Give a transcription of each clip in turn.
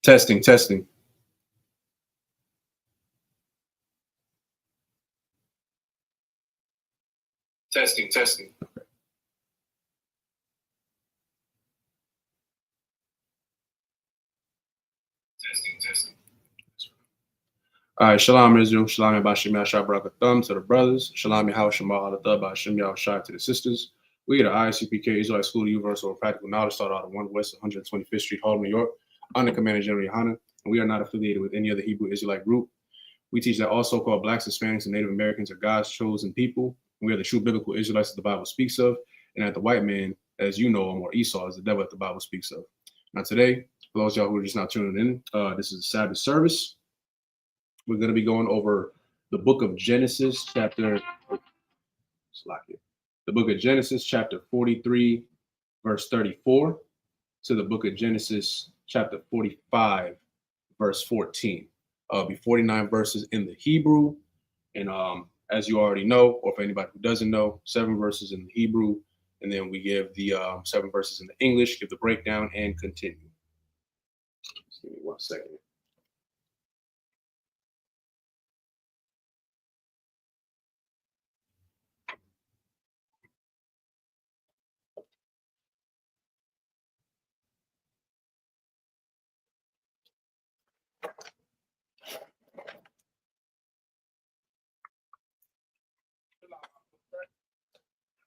Testing, testing. Testing, testing. Testing, testing. All right, Shalom Israel, Shalom Bashim Yashar Barakathum to the brothers, Shalom Yahawashim Ba'alathah Bashim Yahushai to the sisters. We are the Isupk Israelite School of Universal Practical Knowledge, started out of 1 West 125th Street, Harlem, New York, under Commander General Yohanan, and we are not affiliated with any other Hebrew Israelite group. We teach that all so-called Blacks, Hispanics, and Native Americans are God's chosen people. We are the true biblical Israelites that the Bible speaks of, and that the white man, as you know, or Esau, is the devil that the Bible speaks of. Now today, for those of y'all who are just now tuning in, this is a Sabbath service. We're going to be going over the book of Genesis, chapter 43, verse 34, to the book of Genesis, chapter 45, verse 14. Be 49 verses in the Hebrew, and as you already know, or for anybody who doesn't know, 7 verses in the Hebrew, and then we give the 7 verses in the English, give the breakdown, and continue. Just give me 1 second.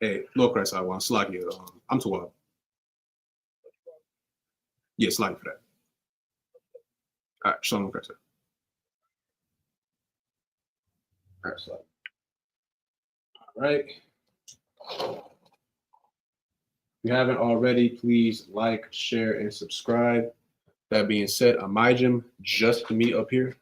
Hey, Lord Christ, I want Slack you. I'm too wild. Yeah, Slack for that. All right, Shalom Christ. All right, Slack. All right. If you haven't already, please like, share, and subscribe. That being said, Amijim just to meet up here.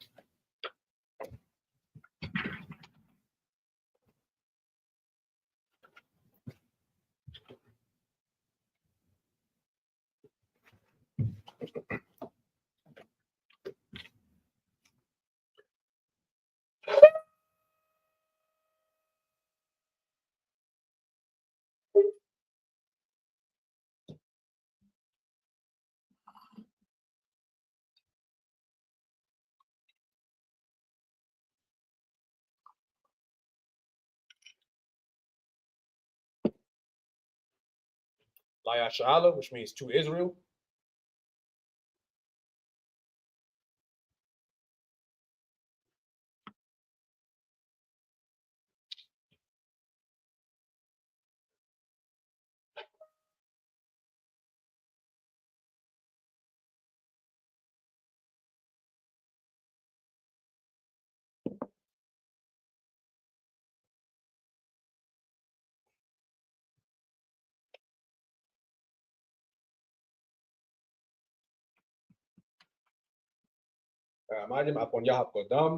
Layasha'ala, which means to Israel.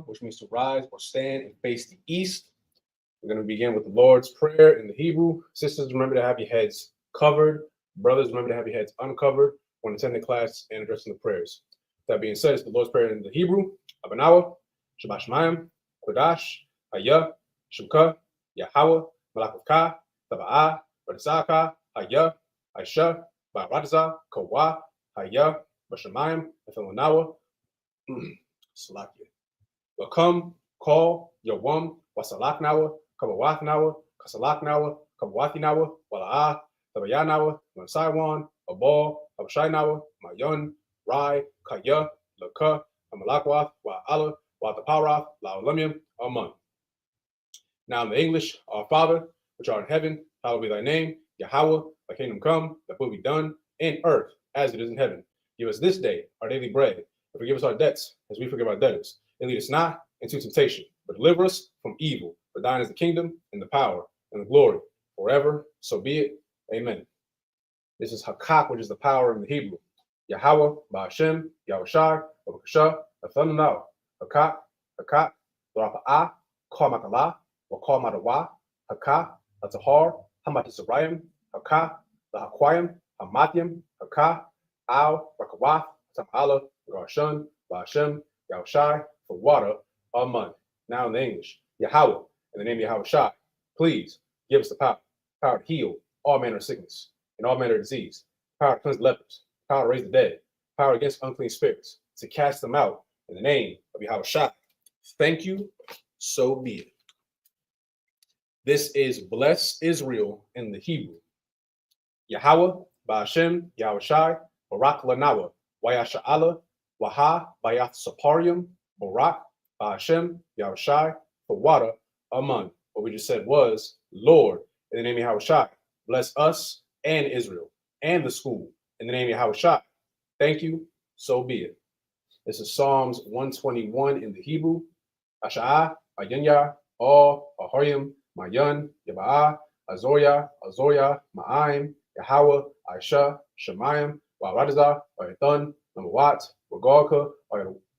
Which means to rise or stand and face the east. We're going to begin with the Lord's Prayer in the Hebrew. Sisters, remember to have your heads covered. Brothers, remember to have your heads uncovered when attending class and addressing the prayers. That being said, it's the Lord's Prayer in the Hebrew. Abanawa, Shabbat Shemayim, Kodash, Hayah, Shemka, Yahweh, Malakavka, Taba'ah, Badasaka, Hayah, Aisha, Baradaza, Kawa, Hayah, Bashamayim, Ephelanawa, Salakia. Welcome, call, Yawam, Wasalaknawa, Kabawatnawa, Kasalaknawa, Kabawatinawa, Wala'ah, Tabayanawa, Mansaiwan, Abal, Abashainawa, Mayon, Rai, Kaya, Laka, Amalakwath, Wa'ala, Wataparath, Laolamium, Amun. Now in the English, Our Father, which art in heaven, hallowed be thy name, Yahweh, thy kingdom come, thy will be done, in earth as it is in heaven. Give us this day our daily bread, and forgive us our debts, as we forgive our debtors. And lead us not into temptation, but deliver us from evil. For thine is the kingdom, and the power, and the glory, forever. So be it. Amen. This is Hakak, which is the power in the Hebrew. Yahweh, Ba'ashem, Yahushai, Babakashah, Athananah. Hakat, Hakat, Rapa'a, Karmakala, Wakarmadawa, Haka, Atahar, Hamatisarayim, Haka, the Hakwayim, Hamathim, Haka, Al, Rakawath, Tamala, Garshun, Bashem, Yahushai, for water, Amun. Now in the English, Yahweh, in the name of Yahweh Shai, please give us the power to heal all manner of sickness and all manner of disease, power to cleanse lepers, power to raise the dead, power against unclean spirits, to cast them out in the name of Yahweh Shai. Thank you, so be it. This is Bless Israel in the Hebrew. Yahweh, Ba'ashem, Yahweh Shai, Barak Lanawa, Wayasha'ala, Waha, Bayath Saparium, Barak, Ba'ashem, Yahweh Shai, for water, Amun. What we just said was, Lord, in the name of Yahweh Shai, bless us and Israel and the school in the name of Yahweh Shai. Thank you, so be it. This is Psalms 121 in the Hebrew. Asha'ah, Ayanya, All, Ahoyim, Mayan, Yaba'ah, Azoya, Ma'aim, Yahweh, Aisha, Shemayim, Wa'radazah, Wa'yathan, Namawat, Wagalka,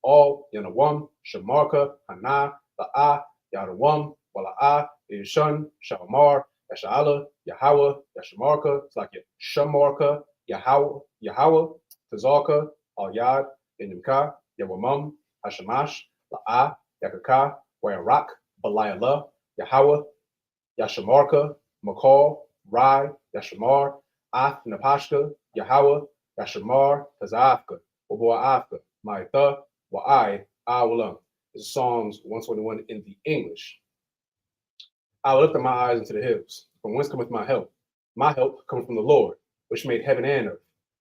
All, Yanawam, Shemarka, Hana, La'ah, Yadawam, Wala'ah, Yishun, Shamar, Yasha'ala, Yahweh, Yashamarka, it's like Shamarka, Yahweh, Tazalka, Al Yad, Yanimka, Yawamam, Hashamash, La'ah, Yakaka, Wayarak, Balayala, Yahweh, Yashamarka, Makal, Rai, Yashamar, Ath Napashka, Yahweh, Yashamar, Tazafka, Waboafka, Maitha, Wa'ai, Awalam. This is Psalms 121 in the English. I will lift up my eyes into the hills. From whence cometh my help? My help cometh from the Lord, which made heaven and earth.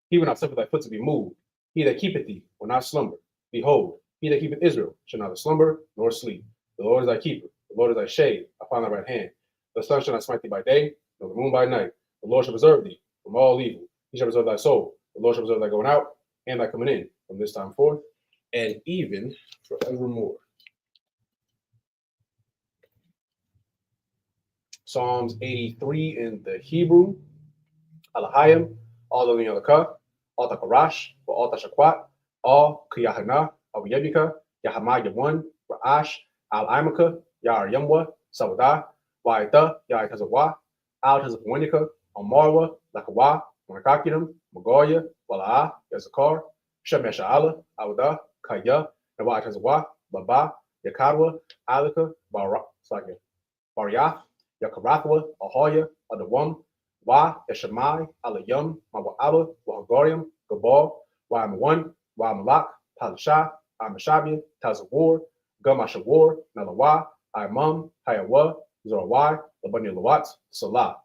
He will not suffer thy foot to be moved. He that keepeth thee will not slumber. Behold, he that keepeth Israel shall neither slumber nor sleep. The Lord is thy keeper. The Lord is thy shade upon thy right hand. The sun shall not smite thee by day, nor the moon by night. The Lord shall preserve thee from all evil. He shall preserve thy soul. The Lord shall preserve thy going out and thy coming in from this time forth, and even forevermore. Psalms 83 in the Hebrew. Alahayim, all the Yalaka, all the Karash, all the Shakwat, all Kiyahana, Al Yebika, Yahama Yawan, Ra'ash, Al Imaka, Yar Yamwa, Sawada, Waita, Yar Tazawa, Al Tazawanika, Amarwa, Lakawa, Manakakinum, Magoya, Wala'a, Yazakar, Shemesha'ala, Awada, Kaya, Nawa Tazawa, Baba, Yakarwa, Alika, Baryath, Yakarathwa, Ahoya, Adawam, Wa, Yashamai, Alayum, Mawa'aba, Wahagorium, Gabal, Wa'amawan, Wa'amalak, Talisha, Amashabia, Tazawar, Gamashawar, Nalawa, Imam, Hayawa, Zorawai, Labani Lawat, Salah,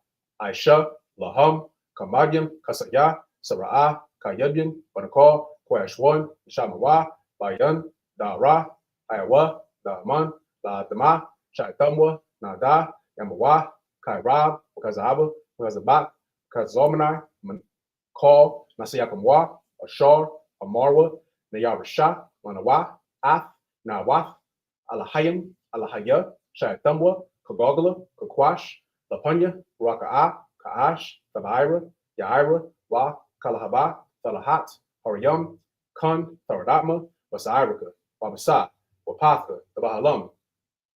Aisha, Laham, Kamadyam, Kasaya, Sara'ah, Kayabyan, Banakal, Kwashwan, Shamawa, Bayan, Dara, Ayawa, Da'aman, La'adama, Shaitamwa, Nada, Yamawa, Kairab, Kazaba, Kazabak, Kazomani, Call, Nasiyakamwa, Ashar, Amarwa, Nayarasha, Manawa, Ath, Nawath, Alahayim, Alahaya, Shaitamwa, Kagogala, Kakwash, Lapanya, Raka'a, Ka'ash, Tabaira, Yaira, Wa, Kalahaba, Talahat, Hariyam, Kun, Tharadatma, Wasairika, Wabasa, Wapatha, Tabahalam,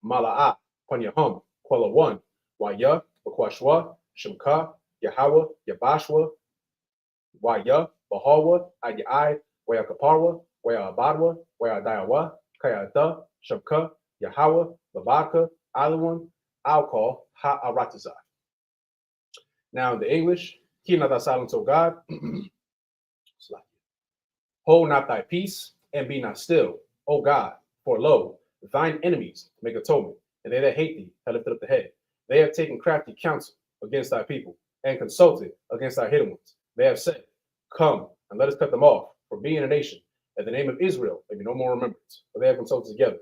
Mala'a, Panyahum, Quella 1, Waya, Wakwashwa, Shimka, Yahweh, Yabashwa, Waya, Bahawa, Ayai, Waya Kaparwa, Waya Abadwa, Waya Dayawa, Kayada, Shimka, Yahweh, Labaka, Alawan, Alcohol, Ha Aratazai. Now in the English, hear not thy silence, O God. Hold not thy peace, and be not still, O God, for lo, thine enemies make atonement, and they that hate thee have lifted up the head. They have taken crafty counsel against thy people, and consulted against thy hidden ones. They have said, come, and let us cut them off, for being a nation, that the name of Israel may be no more remembrance. For they have consulted together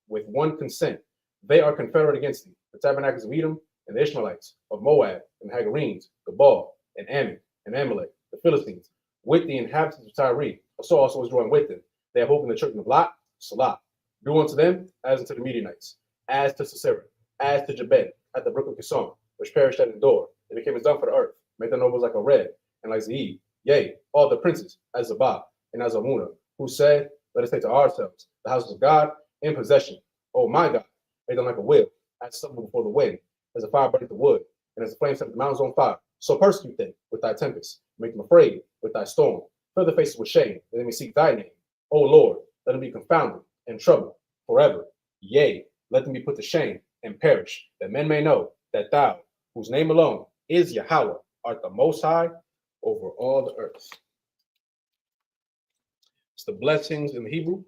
with one consent. They are confederate against thee, the tabernacles of Edom, and the Ishmaelites, of Moab, and the Hagarenes, Gebal, and Ammon, and Amalek, the Philistines, with the inhabitants of Tyre. So also is joined with them. They have hope in the children of Lot, Salah. Do unto them as unto the Midianites, as to Sisera, as to Jabed, at the brook of Kison, which perished at Endor. It became as dung for the earth, made the nobles like a red, and like Zeeb. Yea, all the princes, as Zabah, and as Amuna, who said, let us take to ourselves the houses of God, in possession. Oh my God, make them like a wheel, as stubble before the wind, as a fire burneth the wood, and as the flame set the mountains on fire. So persecute them with thy tempest, make them afraid with thy storm. Fill their faces with shame, that they may seek thy name. O Lord, let them be confounded and troubled forever. Yea, let them be put to shame and perish, that men may know that thou, whose name alone is Yahweh, art the most high over all the earth. It's the blessings in the Hebrew.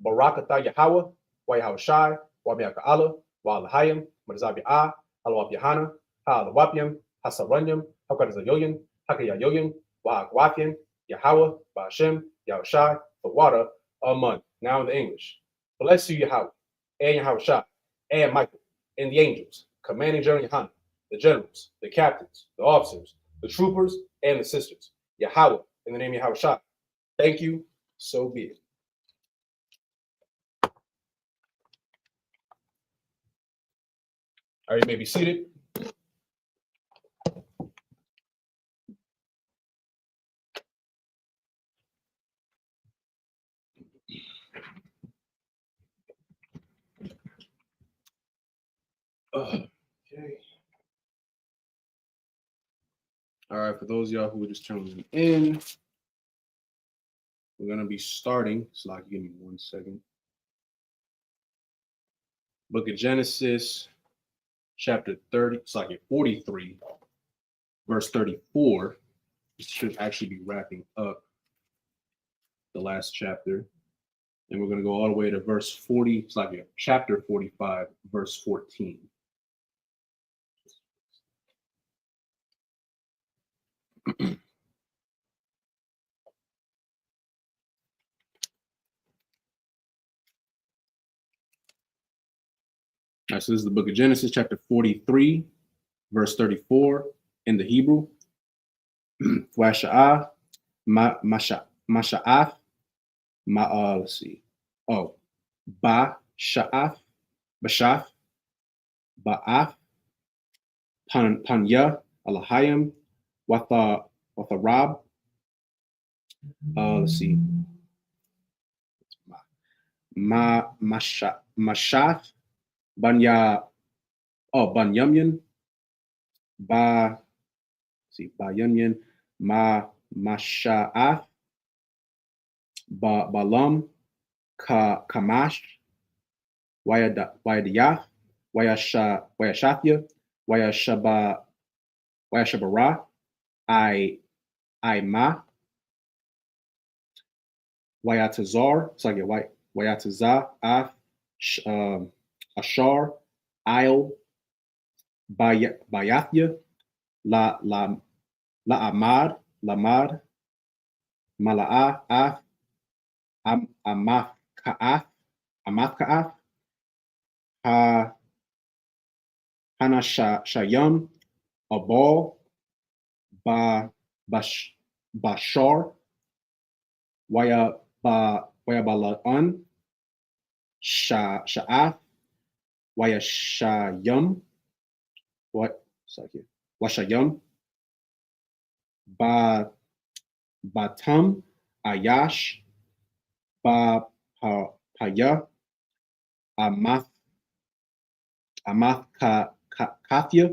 Barakatah Yahweh, wa Yahweh Shai, wa Miaka Allah, wa Alahayim, Madazab Ya'ah, Halawap Yahana, Ha Alawapyam, Hasaranyam, Hakadazayoyan, Hakayayoyan, wa Agwapyan, Yahweh, Ba'ashem, Yahweh Shai, the water, Amun. Now in the English. Bless you, Yahweh, and Yahweh Shai, and Michael, and the angels, commanding General Yohanan, the generals, the captains, the officers, the troopers, and the sisters. Yahweh, in the name of Yahweh Shai. Thank you, so be it. All right, you may be seated. Okay. All right, for those of y'all who were just tuning in, we're going to be starting. So, like, give me 1 second. Book of Genesis, chapter 30, it's like 43, verse 34. This should actually be wrapping up the last chapter. And we're going to go all the way to verse 40, it's like chapter 45, verse 14. All right, so this is the book of Genesis, chapter 43, verse 34 in the Hebrew. Washa'ah, Masha'af, let's see. Oh, Basha'af, Bashaf, Ba'af, Panya, Alahayim, Watharab. Let's see. Mashaf, Banya, Banyamyan, Bayamyan, Masha'af, Balam, Kamash, Wayadiyaf, Wayashafya, Wayashabara, Ma, Wayatazar, it's like Wayatazar, Ashar, Isle, Bayathya, La Amad, Lamad, Mala'af, Amathka'af, Hanashayam, Abal, Bashar, Wayabala'an, Sha'af, Wayashayam, Washayam, Batam, Ayash, Paya, Amath Kathya.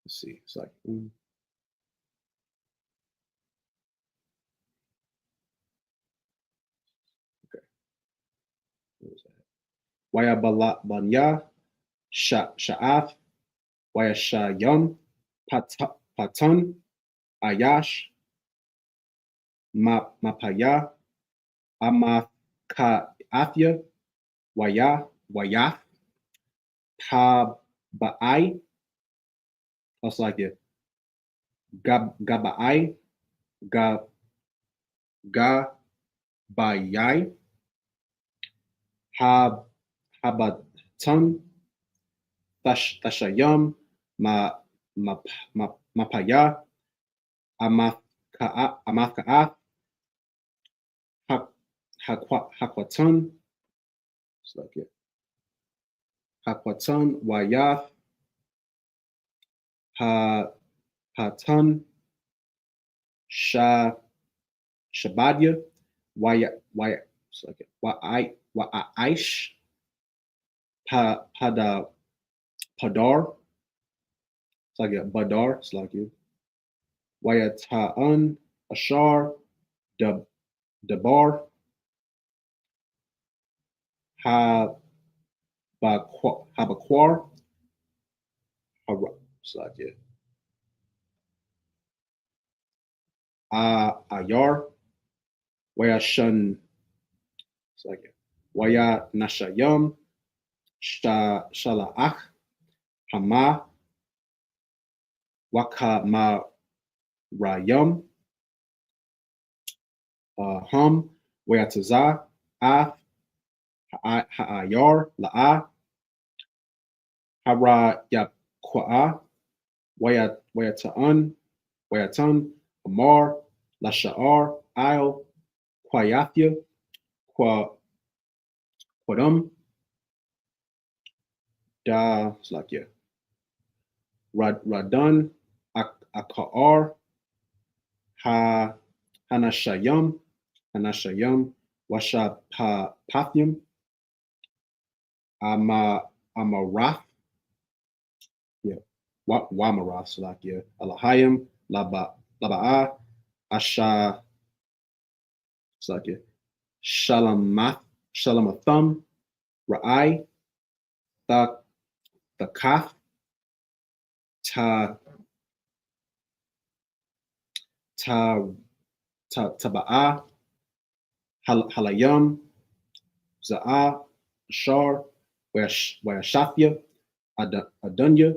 Let's see, it's like okay. What was that? Wayabalanya, Sha'af, Wayashayam, Patan, Ayash, Mapaya, Amathka'athya, Wayaf, Tabai, also like it, Gabai, Gabayai, Habatan, Tashayam, Mapaya, Amathka'ath, Hakwatan, it's like it. Hakwatan, Wayaf, Hatan, Shabadya, It's like wa aish pada padar. It's like a badar. It's like you. Wayata'an ashar dabar habaquar. It's like it. Ayar wayashan. It's like it. Waya nashayam shala'ach hama wakama rayam hum wayataza af ha'ayar la'a hara yakwa'a wayatan amar lasha'ar il kwayathya kwadum da slakia radan akar ha hanashayam washa pathyam amarath, yeah, wamarath slakia alahayam laba'a asha slakia shalamatham ra'ai the kaf ta taba'a halayam za'a shar wayashafya adunya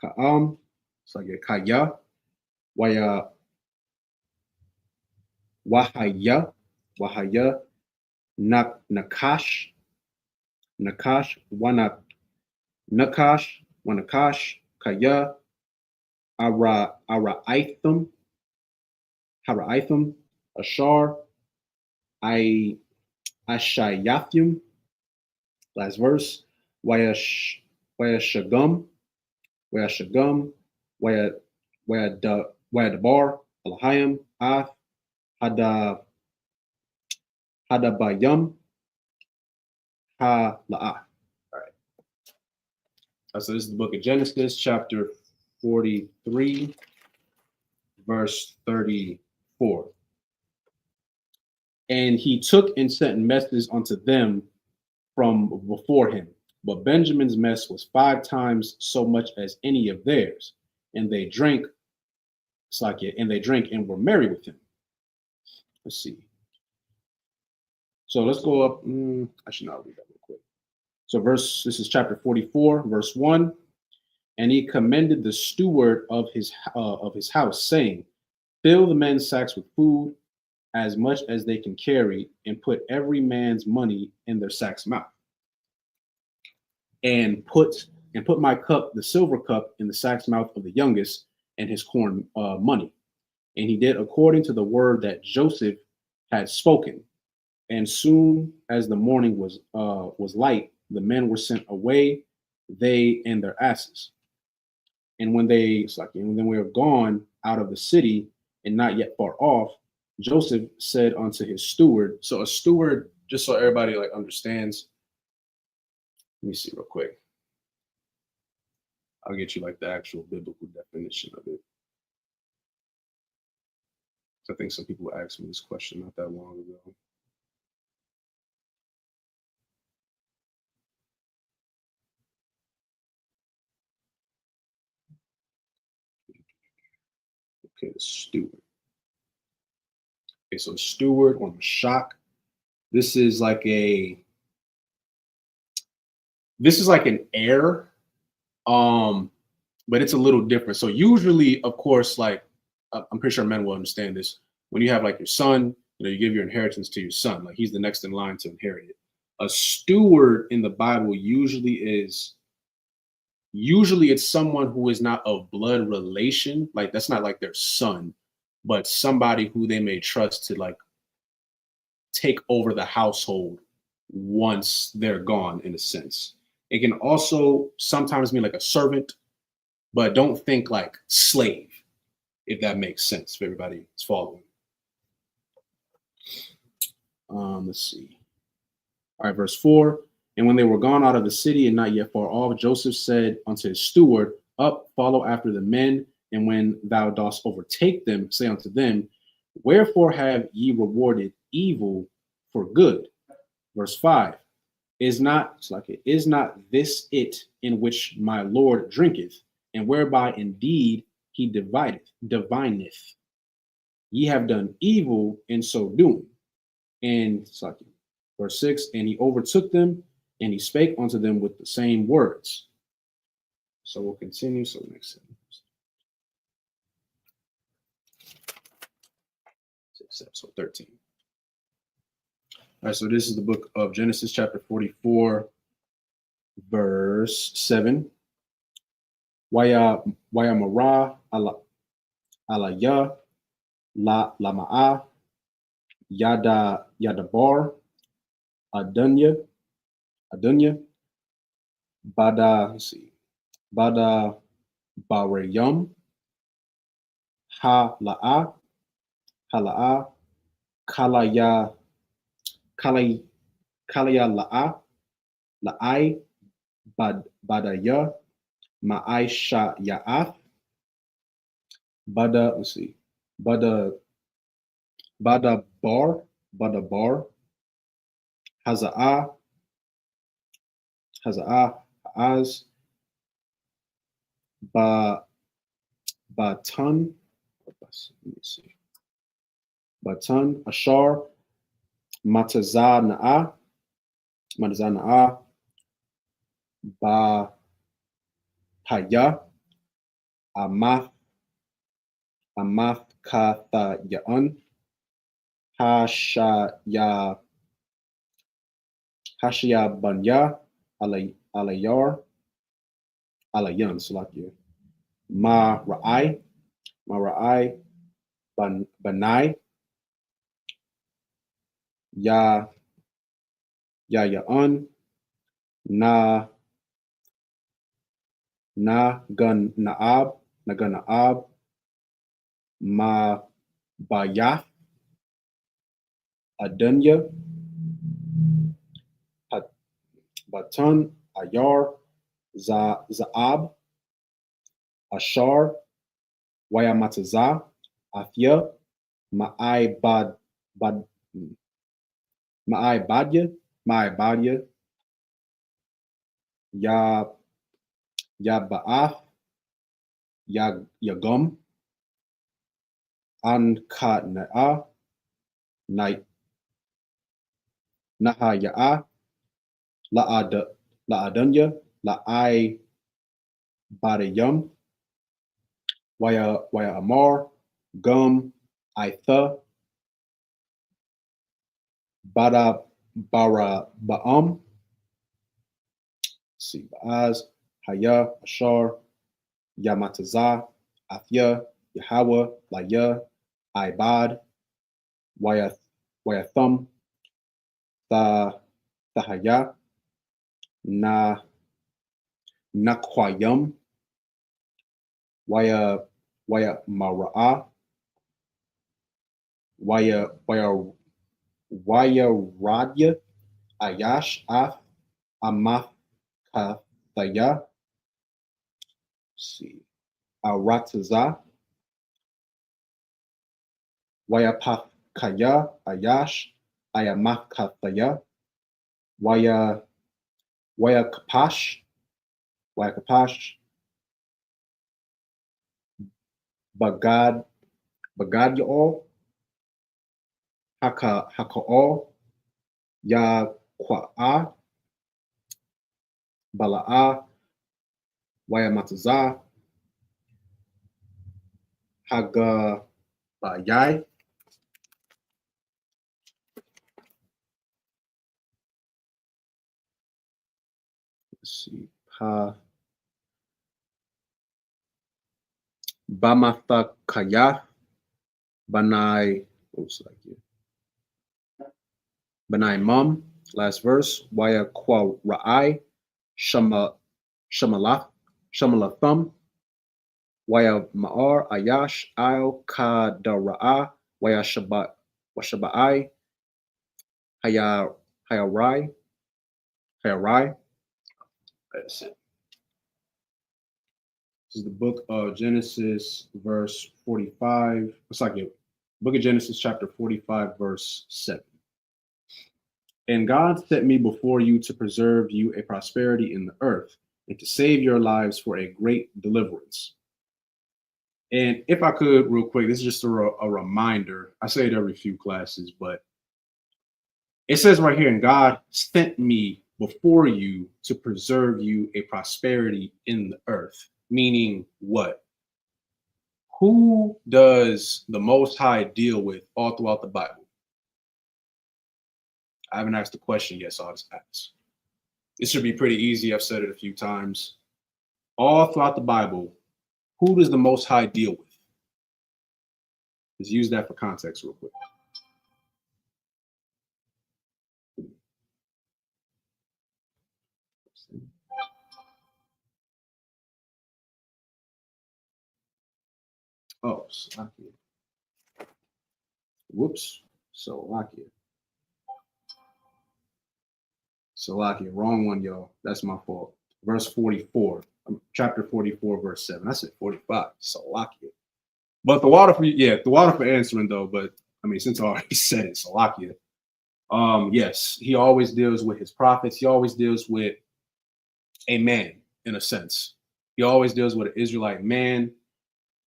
ka'am like kaya wahaya nakash wanakash kaya araithum ashar ashayathum. Last verse. Wayashagum wayadabar alahayim af hadabayum ha la'a. All right. So this is the book of Genesis, chapter 43, verse 34. And he took and sent messages unto them from before him. But Benjamin's mess was 5 times so much as any of theirs. And they drank, and were merry with him. Let's see. So let's go up. I should not read that real quick. So this is chapter 44, verse 1. And he commended the steward of his house, saying, fill the men's sacks with food, as much as they can carry, and put every man's money in their sack's mouth. And put my cup, the silver cup, in the sack's mouth of the youngest, and his corn money. And he did according to the word that Joseph had spoken. And soon as the morning was light, the men were sent away, they and their asses. And when they were gone out of the city and not yet far off, Joseph said unto his steward. So a steward, just so everybody understands. Let me see real quick. I'll get you the actual biblical definition of it. I think some people asked me this question not that long ago. Okay, the steward. Okay, so steward or mashak. This is like an heir, but it's a little different. So usually, of course, I'm pretty sure men will understand this. When you have your son, you give your inheritance to your son. He's the next in line to inherit it. A steward in the Bible usually it's someone who is not of blood relation. That's not their son, but somebody who they may trust to take over the household once they're gone, in a sense. It can also sometimes mean a servant, but don't think slave, if that makes sense, if everybody is following. Let's see. All right, verse 4. And when they were gone out of the city and not yet far off, Joseph said unto his steward, Up, follow after the men, and when thou dost overtake them, say unto them, Wherefore have ye rewarded evil for good? Verse 5. Is not this it in which my Lord drinketh, and whereby indeed he divineth? Ye have done evil in so doing. And verse 6, and he overtook them, and he spake unto them with the same words. So we'll continue. So next sentence. 6, 7, so 13. All right, so this is the book of Genesis, chapter 44, verse 7. Waya mara ala ya la ma'a yada bar adunya bada, let's see, bada barayum hala'a kalaya la'ai badaya ma'aisha ya'af bada, let's see, bada bar haza'a az batan, let me see, batan ashar mataza na'a ba haya amath katha ya'an hashya banya alayar alayan salakia ma ra'ai banai ya ya'an na gun naab ma bayath adunya batan ayar zaab ashar wayamataza afya ma'ai badya ya ba'ath yagum anka na'a naha ya'a la'adunya la'ai badayum waya amar gum aitha bara ba'am, see, ba'az haya ashar yamataza afya Yahweh laya ibad wayathum thahaya nakwayum waya mara'a waya radya ayash af amath kathaya, see, arataza wayapakaya ayash ayamath kathaya wayakapash bagad y'all haka'al ya kwa'a bala'a wayamataza haga bayai. Let's see, bamatha kaya banai, banai mum, last verse, waya kwa ra'ai shamalathum waya ma'ar ayash al kadara'a waya shaba'ai Hayarai. That's it. This is the book of Genesis, verse 45. It's like it. Book of Genesis, chapter 45, verse 7. And God set me before you to preserve you a prosperity in the earth and to save your lives for a great deliverance. And if I could, real quick, this is just a reminder. I say it every few classes, but it says right here, and God sent me before you to preserve you a prosperity in the earth. Meaning what? Who does the Most High deal with all throughout the Bible? I haven't asked the question yet, so I'll just ask. This should be pretty easy. I've said it a few times. All throughout the Bible, who does the Most High deal with? Let's use that for context real quick. Oh, Salakia. Whoops. Salakia. Salakia. Wrong one, y'all. That's my fault. Verse 44. Chapter 44, verse 7. I said 45. Salakia. But the water for answering though, but I mean, since I already said it, Salakia. Yes, he always deals with his prophets. He always deals with a man, in a sense. He always deals with an Israelite man.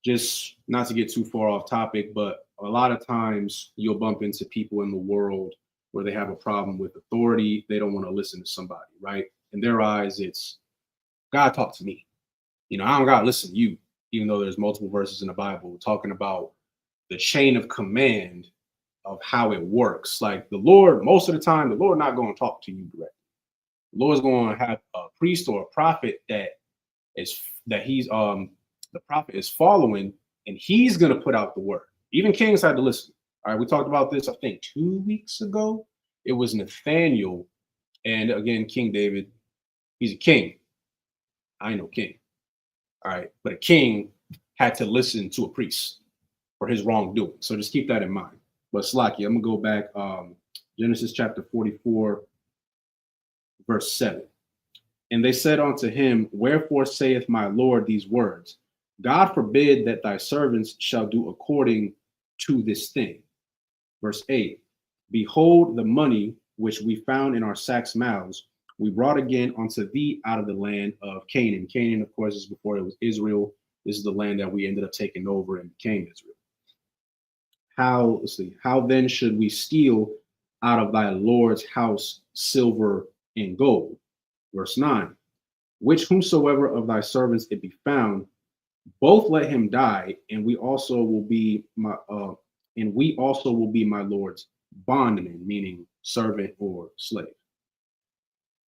Just not to get too far off topic, but a lot of times you'll bump into people in the world where they have a problem with authority. They don't want to listen to somebody, right? In their eyes, it's God talk to me. You know, I don't gotta listen to you, even though there's multiple verses in the Bible talking about the chain of command of how it works. Like the Lord, most of the time, the Lord not going to talk to you directly. The Lord's going to have a priest or a prophet that the prophet is following, and he's going to put out the word. Even kings had to listen. All right, we talked about this, I think 2 weeks ago. It was Nathaniel, and again, King David. He's a king. I ain't no king. All right, but a king had to listen to a priest for his wrongdoing. So just keep that in mind. But Slacky, I'm gonna go back. Genesis chapter 44, verse 7. And they said unto him, wherefore saith my Lord these words? God forbid that thy servants shall do according to this thing. Verse 8. Behold, the money which we found in our sacks' mouths, we brought again unto thee out of the land of Canaan. Canaan, of course, is before it was Israel. This is the land that we ended up taking over and became Israel. How then should we steal out of thy Lord's house silver and gold? Verse 9. Which whomsoever of thy servants it be found, both let him die, and we also will be my Lord's bondman, meaning servant or slave.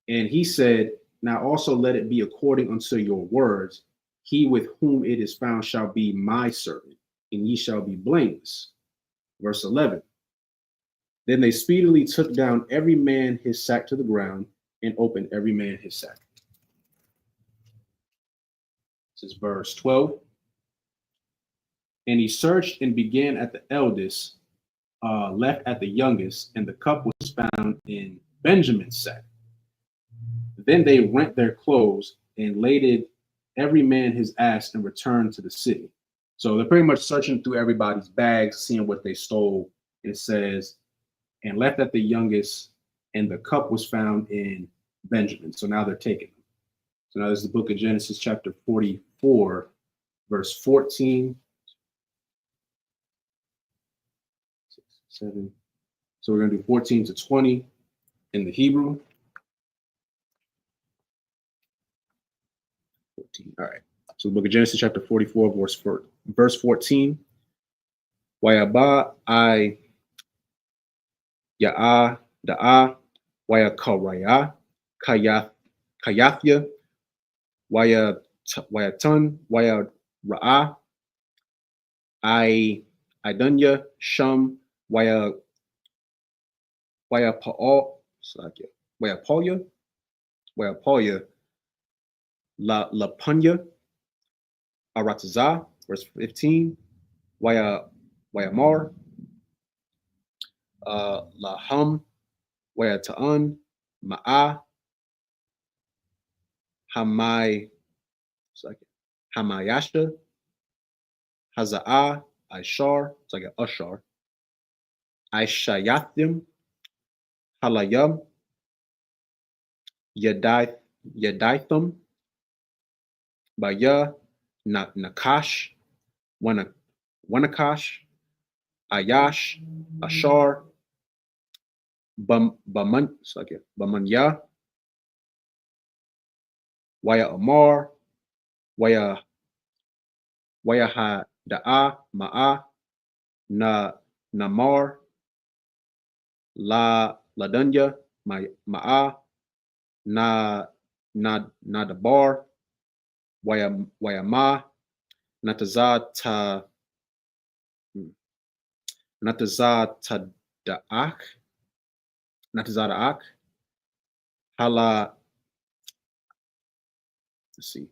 And he said, now also let it be according unto your words. He with whom it is found shall be my servant, and ye shall be blameless. Verse 11. Then they speedily took down every man his sack to the ground, and opened every man his sack. This is verse 12. And he searched and began at the eldest, left at the youngest, and the cup was found in Benjamin's sack. Then they rent their clothes and laded every man his ass and returned to the city. So they're pretty much searching through everybody's bags, seeing what they stole. And it says, and left at the youngest, and the cup was found in Benjamin. So now they're taking them. So now this is the book of Genesis, chapter 44, verse 14. 6, 7. So we're going to do 14 to 20 in the Hebrew. 14. All right. So the book of Genesis, chapter 44, verse 14. Wayaba I ya'a da'a waya karaya kayathya waya tun waya ra'a I idunya shum waya pa'al waya polya la punya arataza, verse 15, waya mar la hum waya ta'an, ma'a, hamai, second, hamayasha, haza'a, ishar, it's like an ushar, ishayathim, halayam, yadaithum, baya, nakash, wanakash, ayash, ashar, bamanya, waya amar, waya ha da'a, ma'a, namar, ladunya, ma'a, nadabar, waya ma, natazata da'ak, natazada'ak, hala, let's see,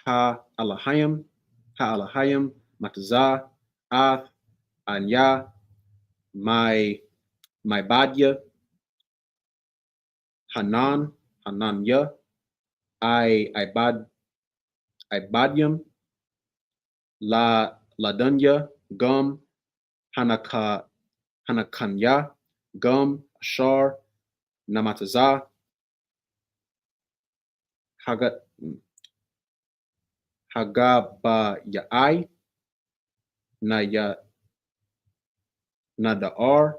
alahayim, matazah, ath, anya, my badya, hananya, ibadyam, ladunya, gum, hanakanya, gum, ashar, namatazah, hagabayai, nadar,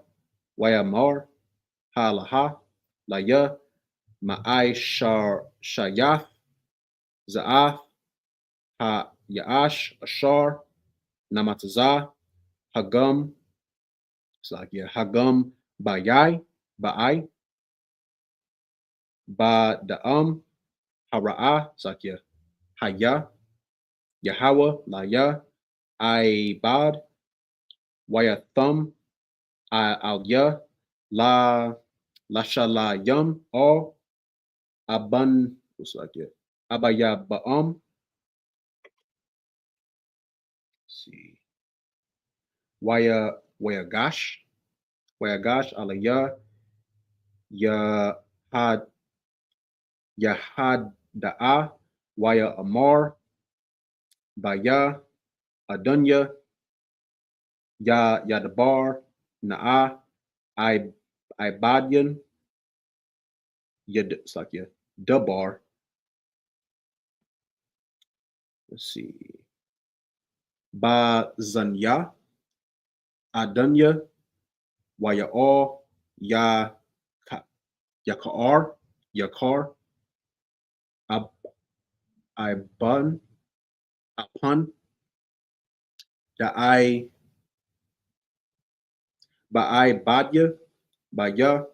wayamar, halaha, laya, ma'ai shayath, za'ath, ha ya'ash, ashar, namatazah, hagum, it's like, yeah, hagum ba'ai, da'am, hara'ah, it's like, yeah, haya, Yahweh, laya, ibad, wayathum, alya, lashalayam, or aban, what's like, yeah, abaya ba'am, see, wayagash, alaya, yahad da'a, waya amar, baya, adunya, yadabar, na'a, ibadyan, it's like, yeah, dabar, let's see, bazanya, adunya, waya'or, yakar, upon, da'ai, badya, baya,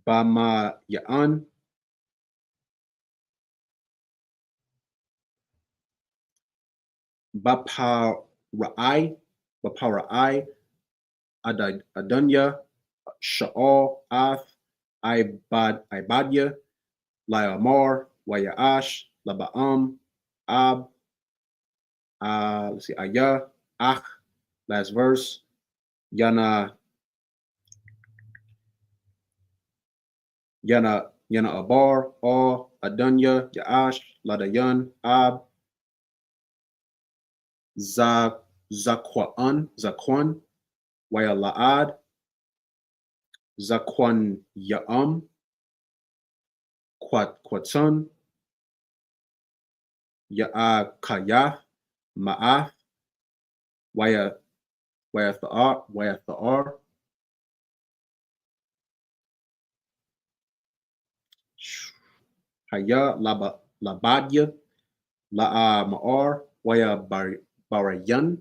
bama ya'an, bapara'ai, adunya, sha'or, ath, ibadya, layamar, waya'ash, laba'am, ab, let's see, ayah, ach, last verse, yana abar, or adunya, ya'ash, ladayan, ab, zakwan, waya la'ad, zakwan ya'am, kwatun, kayath, ma'ath, waya tha'ar, haya labadya, la'a ma'ar, waya barayan,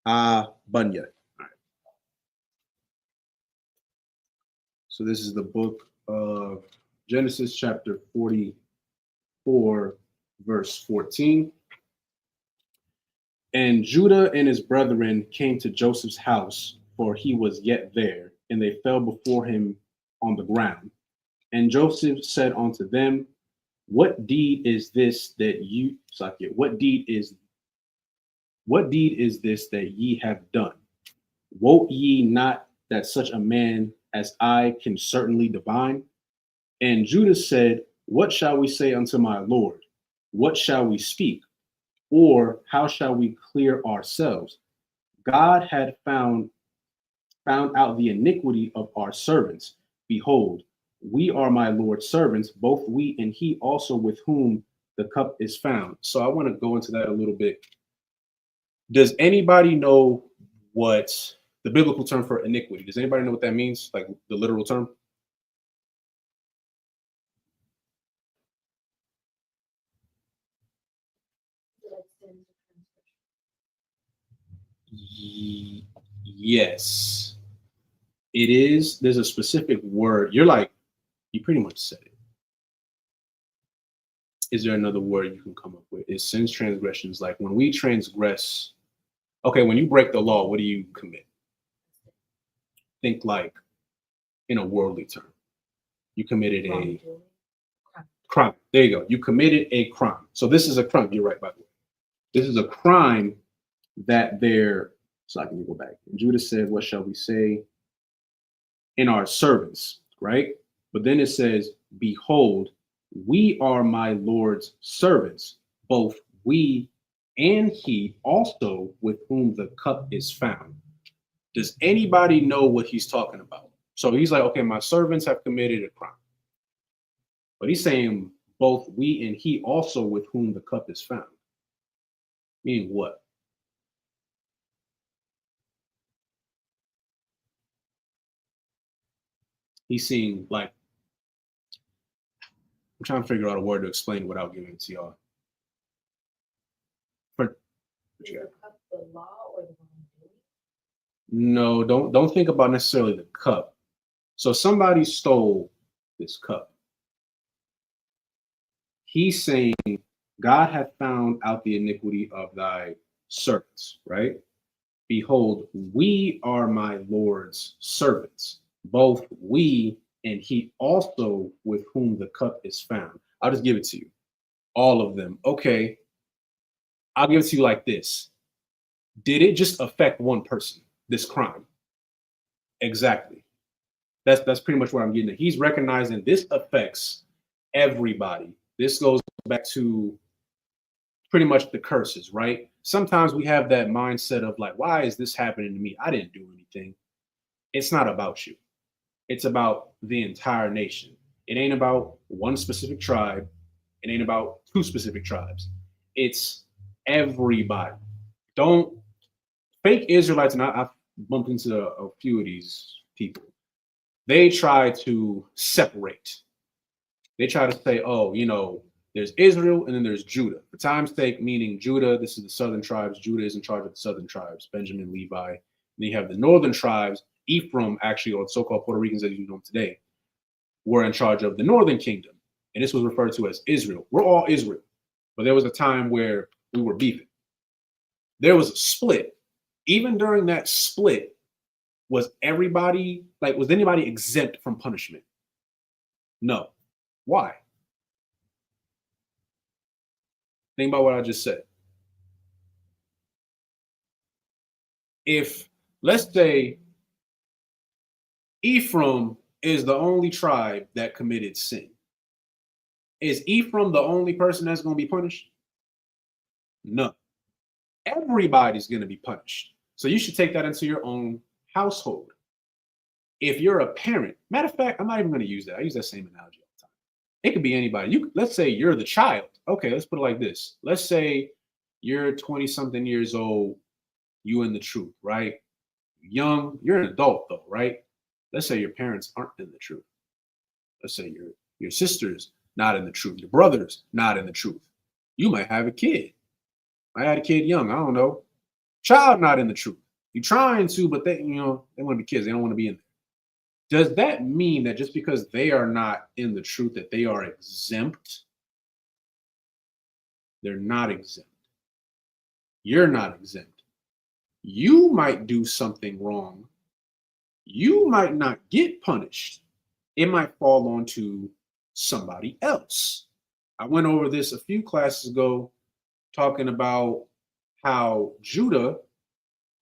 bunya. So this is the book of Genesis chapter 44, verse 14. And Judah and his brethren came to Joseph's house, for he was yet there, and they fell before him on the ground. And Joseph said unto them, what deed is this that you, what deed is this that ye have done? Wot ye not that such a man as I can certainly divine. And Judah said, what shall we say unto my Lord? What shall we speak? Or how shall we clear ourselves? God had found out the iniquity of our servants. Behold, we are my Lord's servants, both we and he also with whom the cup is found. So I want to go into that a little bit. Does anybody know what the biblical term for iniquity? Does anybody know what that means? Like the literal term? Yes, it is. There's a specific word. You pretty much said it. Is there another word you can come up with? Is sins, transgressions, like when we transgress? Okay, when you break the law, what do you commit? Think like in a worldly term. You committed a crime. There you go. You committed a crime. So this is a crime. You're right, by the way. This is a crime that they're, so I can go back. And Judah said, what shall we say? In our servants, right? But then it says, behold, we are my Lord's servants, both we and he also with whom the cup is found. Does anybody know what he's talking about? So he's like, okay, my servants have committed a crime. But he's saying both we and he also with whom the cup is found. Meaning what? He's saying like, I'm trying to figure out a word to explain without giving it to y'all. The law or the no, don't think about necessarily the cup. So somebody stole this cup. He's saying God hath found out the iniquity of thy servants, right? Behold, we are my Lord's servants, both we and he also with whom the cup is found. I'll just give it to you. All of them. Okay. I'll give it to you like this. Did it just affect one person, this crime? Exactly. That's pretty much what I'm getting at. He's recognizing this affects everybody. This goes back to pretty much the curses, right? Sometimes we have that mindset of like, why is this happening to me? I didn't do anything. It's not about you. It's about the entire nation. It ain't about one specific tribe. It ain't about two specific tribes. It's everybody. Don't fake Israelites, and I've bumped into a few of these people. They try to separate. They try to say, oh, there's Israel and then there's Judah. For time's sake, meaning Judah, this is the southern tribes. Judah is in charge of the southern tribes, Benjamin, Levi. And then you have the northern tribes, Ephraim, actually, or so-called Puerto Ricans as you know them today, were in charge of the northern kingdom. And this was referred to as Israel. We're all Israel. But there was a time where we were beefing. There was a split. Even during that split, was anybody exempt from punishment? No. Why? Think about what I just said. If, let's say, Ephraim is the only tribe that committed sin, is Ephraim the only person that's going to be punished? No. Everybody's going to be punished. So you should take that into your own household. If you're a parent, matter of fact, I'm not even going to use that. I use that same analogy all the time. It could be anybody. Let's say you're the child. Okay, let's put it like this. Let's say you're 20-something years old, you in the truth, right? Young, you're an adult though, right? Let's say your parents aren't in the truth. Let's say your sister's not in the truth. Your brother's not in the truth. You might have a kid. I had a kid young, I don't know. Child not in the truth. You're trying to, but they want to be kids. They don't want to be in there. Does that mean that just because they are not in the truth that they are exempt? They're not exempt. You're not exempt. You might do something wrong. You might not get punished. It might fall onto somebody else. I went over this a few classes ago, talking about how Judah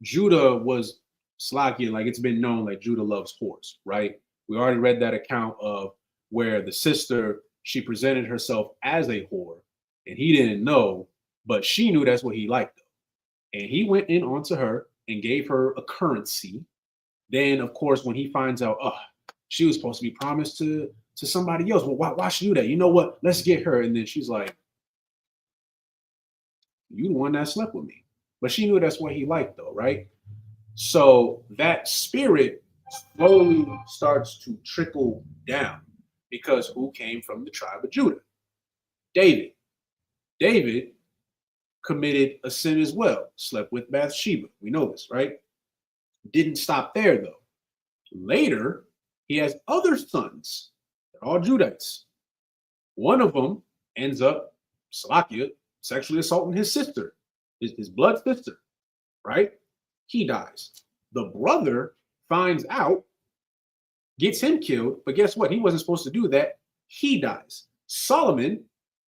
was Slakia, like it's been known, like Judah loves whores, right? We already read that account of where the sister, she presented herself as a whore, and he didn't know, but she knew that's what he liked. And he went in onto her and gave her a currency. Then, of course, when he finds out, oh, she was supposed to be promised to somebody else. Well, why she do that? You know what? Let's get her. And then she's like, you the one that slept with me. But she knew that's what he liked, though, right? So that spirit slowly starts to trickle down because who came from the tribe of Judah? David. David committed a sin as well, slept with Bathsheba. We know this, right? Didn't stop there, though. Later, he has other sons. They're all Judites. One of them ends up, Salakia, sexually assaulting his sister, his blood sister, right? He dies. The brother finds out, gets him killed, but guess what? He wasn't supposed to do that. He dies. Solomon,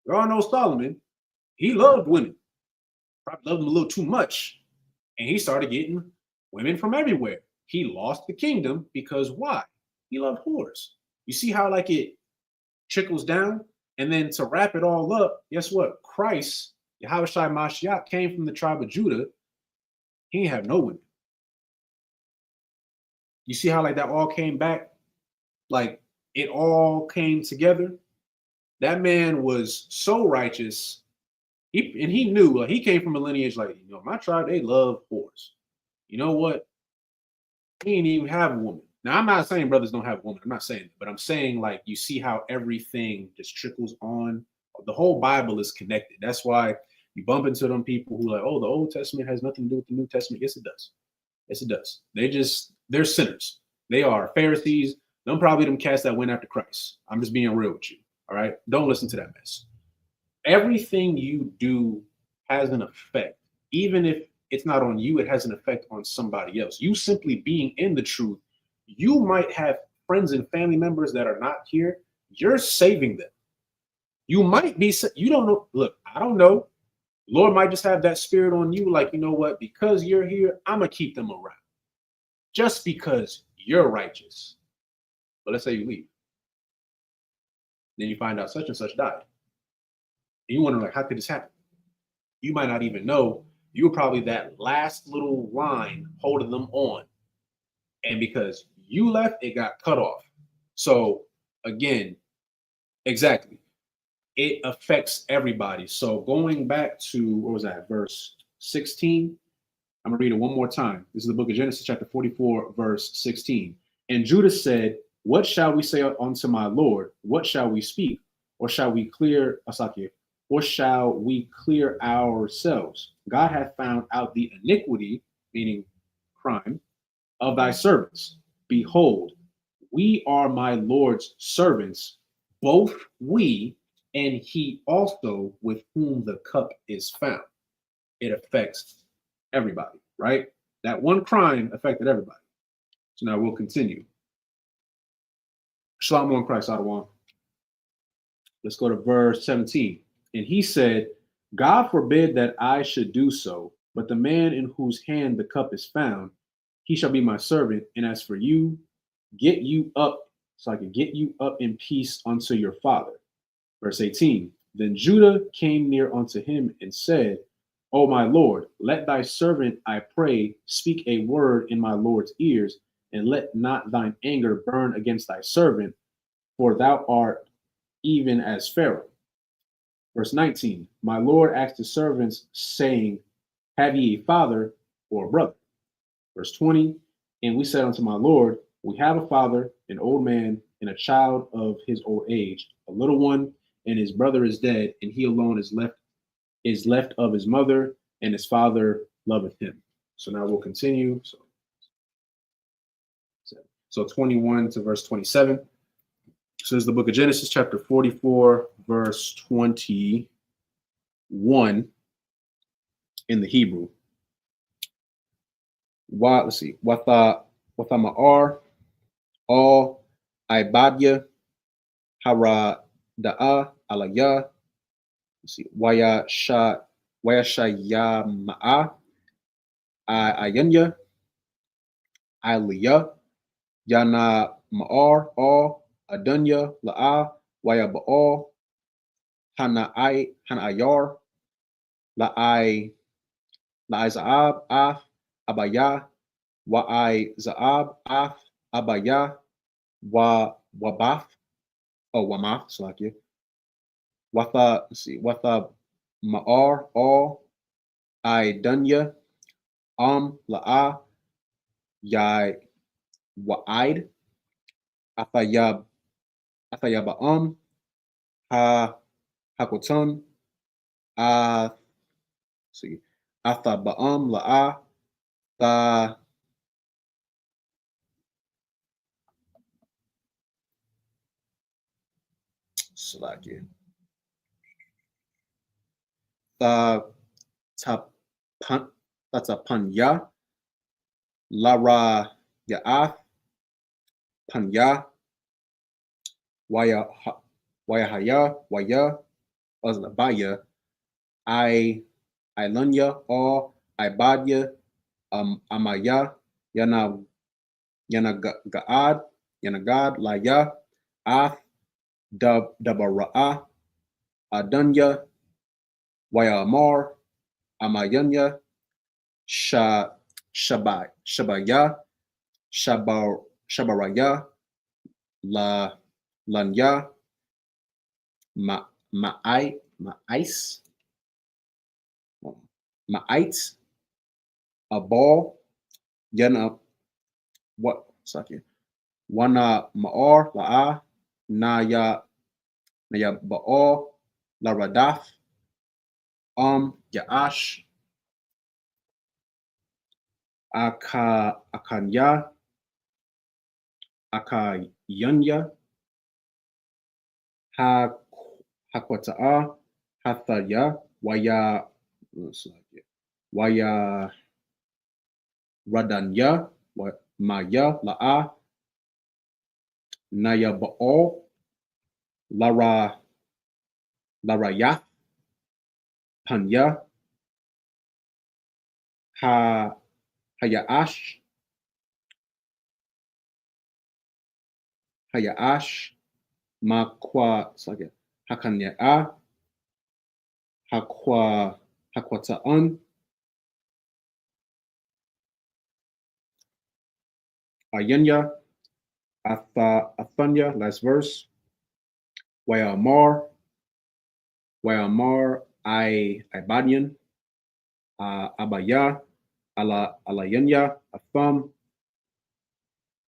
we all know Solomon, he loved women. Probably loved them a little too much. And he started getting women from everywhere. He lost the kingdom because why? He loved whores. You see how like it trickles down? And then to wrap it all up, guess what? Christ, Yahushua Mashiach, came from the tribe of Judah. He didn't have no women. You see how like that all came back? Like it all came together. That man was so righteous. He knew, like he came from a lineage like, you know, my tribe, they love whores. You know what? He didn't even have a woman. Now, I'm not saying brothers don't have a woman. I'm not saying that, but I'm saying like you see how everything just trickles on. The whole Bible is connected. That's why you bump into them people who are like, oh, the Old Testament has nothing to do with the New Testament. Yes, it does. Yes, it does. They're sinners. They are Pharisees. Probably them cats that went after Christ. I'm just being real with you. All right. Don't listen to that mess. Everything you do has an effect. Even if it's not on you, it has an effect on somebody else. You simply being in the truth, you might have friends and family members that are not here. You're saving them. You might be, you don't know. Look, I don't know. Lord might just have that spirit on you. Like, you know what? Because you're here, I'm going to keep them around. Just because you're righteous. But let's say you leave. Then you find out such and such died. And you wonder, like, how could this happen? You might not even know. You were probably that last little line holding them on. And because you left, it got cut off. So again, exactly. It affects everybody. So going back to, what was that, verse 16? I'm going to read it one more time. This is the book of Genesis, chapter 44, verse 16. And Judah said, what shall we say unto my Lord? What shall we speak? Or shall we clear, Asaki, or shall we clear ourselves? God hath found out the iniquity, meaning crime, of thy servants. Behold, we are my Lord's servants, both we and he also with whom the cup is found. It affects everybody, right? That one crime affected everybody. So now we'll continue. Shalom on Christ, Adawan. Let's go to verse 17. And he said, God forbid that I should do so, but the man in whose hand the cup is found, he shall be my servant. And as for you, get you up, so I can get you up in peace unto your father. Verse 18. Then Judah came near unto him and said, O my Lord, let thy servant, I pray, speak a word in my Lord's ears, and let not thine anger burn against thy servant, for thou art even as Pharaoh. Verse 19, my Lord asked his servants, saying, have ye a father or a brother? Verse 20, and we said unto my Lord, we have a father, an old man, and a child of his old age, a little one, and his brother is dead, and he alone is left of his mother, and his father loveth him. So now we'll continue. So 21 to verse 27. So this is the book of Genesis, chapter 44, verse 21 in the Hebrew. Let's see. Watha ma'ar, all ibadya, hara da'a alaya. Let's see. Waya shaya ma'a ayanya. Aliyah, Yana Ma'ar, All, Adunya, La'a, Waya Ba'al, Hanayar, La'ai, La'ai Za'ab, Af, Abaya, Wa'ai Za'ab, Af, Abaya, Wabaf, Wamath, Salakia, Watha, let's see, Watha Ma'ar, All, I Dunya, La'a, Yai, Wa'id, Athayab, Athayaba'am, Ha, Hakoton, see, Athaba'am, La'a, Tha, Salakia, Tha, Tapan, Tatapanya, Lara, Ya'ath, Panya, Waya, Wayahaya, Waya, Azlabaya, Ilunya, All, Ibadya, Amaya, Yana, Yanagad, Yanagad, Laya, Ath, Dabara'a, Adunya, Wayamar, Amayanya, Shabaya, Shabaraya, Lanya, Ma'ais, Abal, Yana, what, Saki, Wana Ma'ar, La'a, Naya Ba'al, Laradaf, Ya'ash, Akanya, Akayanya, Hakwata'a, Hathaya, Waya Radanya, Maya, La'a, Naya Ba'al, Larayath, Panya, Hayaash, Makwa, Hakanya'a, Hakwata'an, Ayanya, Athanya, last verse, Wayamar, Ibadian, Abaya, Alayanya, Atham,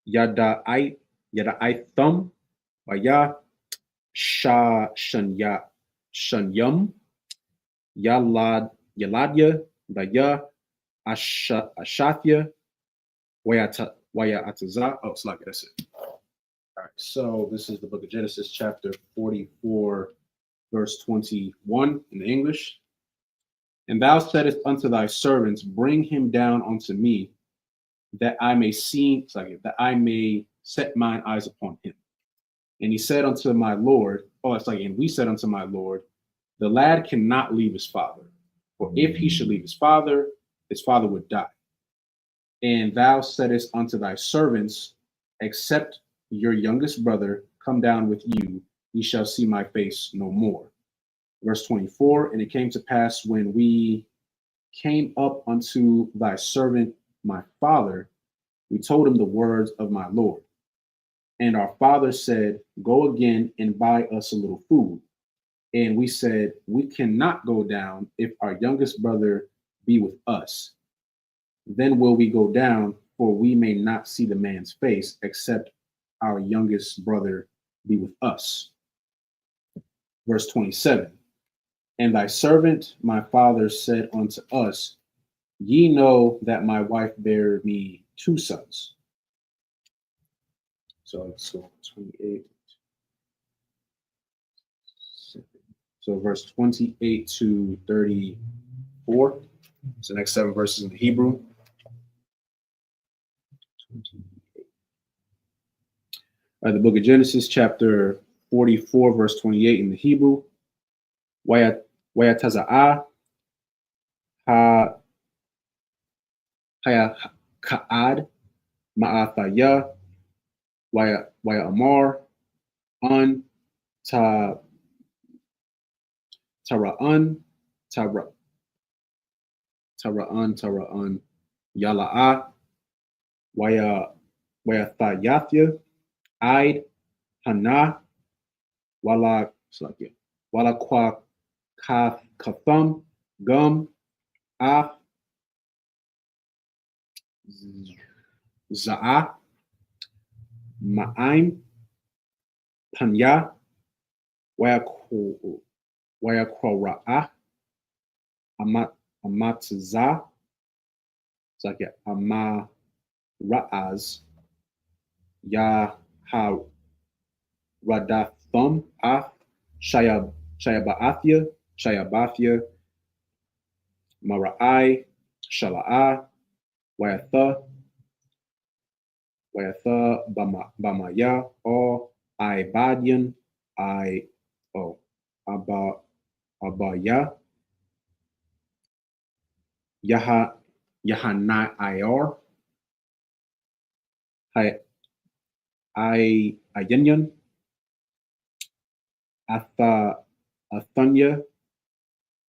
Yada'ai Thum, Waya, Shanyam, Yaladya, Daya, Ashathya, Waya Ataza. Oh, it's like that's it. All right, so this is the book of Genesis, chapter 44, verse 21 in the English. And thou saidst unto thy servants, bring him down unto me, that I may see, that I may set mine eyes upon him. And he said unto my Lord, and we said unto my Lord, the lad cannot leave his father, for if he should leave his father would die. And thou saidst unto thy servants, except your youngest brother come down with you, ye shall see my face no more. Verse 24, and it came to pass when we came up unto thy servant my father, we told him the words of my Lord. And our father said, go again and buy us a little food. And we said, we cannot go down if our youngest brother be with us. Then will we go down, for we may not see the man's face, except our youngest brother be with us. Verse 27, and thy servant my father said unto us, ye know that my wife bare me 2 sons. So let's go 28. So verse 28 to 34. It's the next 7 verses in the Hebrew. 28. The book of Genesis, chapter 44, verse 28 in the Hebrew. Wayataza'a ha haya ka'ad Ma'athaya, Waya Amar, Un, Tara'un, Tara'un, Yala'a, Waya Thayathya, Ide, Hana, Wala Kwa Kathum, Gum, Af, Za'ah, Ma'aim, Panya, Wayakra'ah, Amatza, Amara'az, Radathum, Af, Shayabathya, Mara'ai, Shala'ah, Wayatha, Bamaya, or Ibadian, Abaya, Yahana Ior, Ayanyan, Athanya,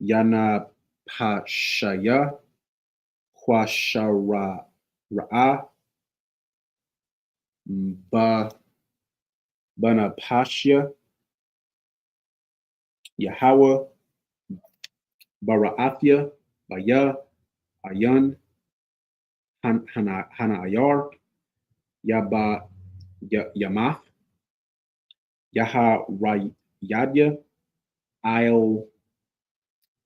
Yana Pashaya, Huashara, Banapashya, Yahweh, Baraathya, Baya, Ayan, Hanayar, Yamath, Yaha Rayadya, Il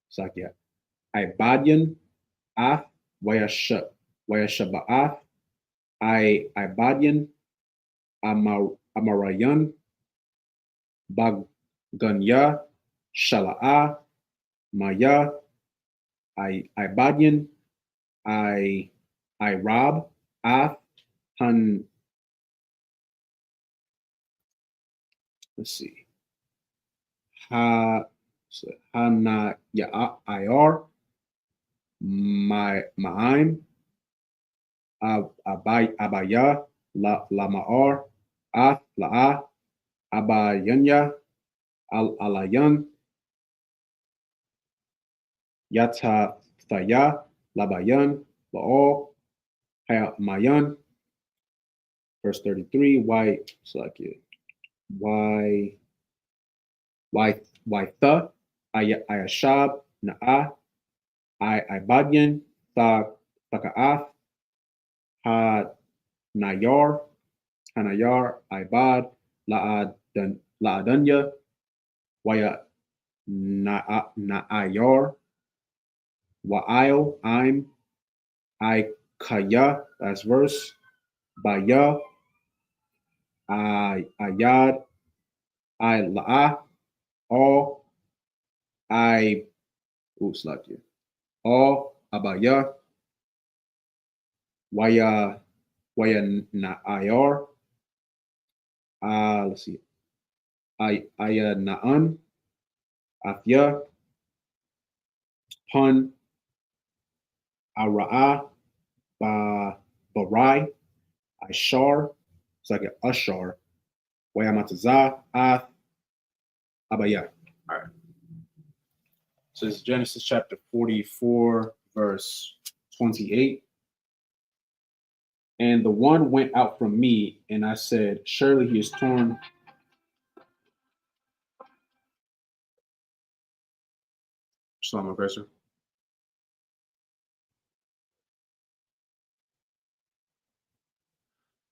Sakya, Ibadian, Ath, Wayashabaath, Ibadian, Amarayan, Baganya, Shala'ah, Maya, Ibadian, Rob, Ath, let's see, Hana Ya'ir, Ma'aim, Abaya, Lama'ar, Ath, La'ah, Abayanya, Alayan, Yata Thaya, Labayan, La'or, Mayan, verse 33, Tha, Ayashab, Na'ah, Ibadian, Thaka'ath, Hanayar, Ibad, La'adanya, Waya Na'ayar, Wa'il, Im, Ikaya, that's verse, Baya, Ayad, La'ah, all, all, Abaya, Waya Na'ayar, let's see, Aya Na'an, Athya, Pun, Ara'ah, Barai, Ishar, it's like an Ashar, Wayamataza, Ath, Abaya. All right. So it's Genesis chapter 44, verse 28. And the one went out from me, and I said, surely he is torn. Shalom, aggressor.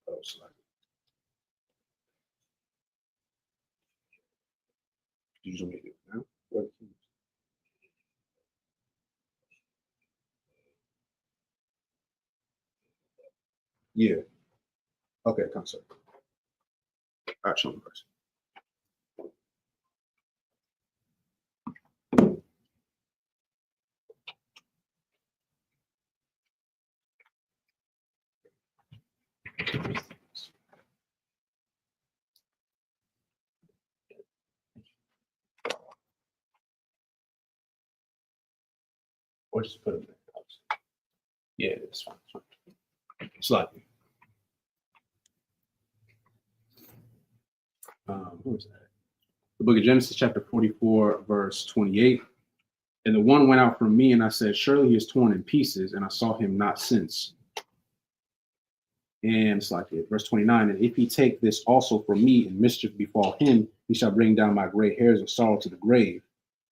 Oh, sorry. Did you make it now? What? Yeah. Okay, concept. All right, shalom, aggressor. Or just put it in. Yeah, it's fine. Slightly. What was that? The book of Genesis, chapter 44, verse 28. And the one went out from me, and I said, surely he is torn in pieces, and I saw him not since. And it's like it, verse 29. And if he take this also from me, and mischief befall him, he shall bring down my gray hairs of sorrow to the grave.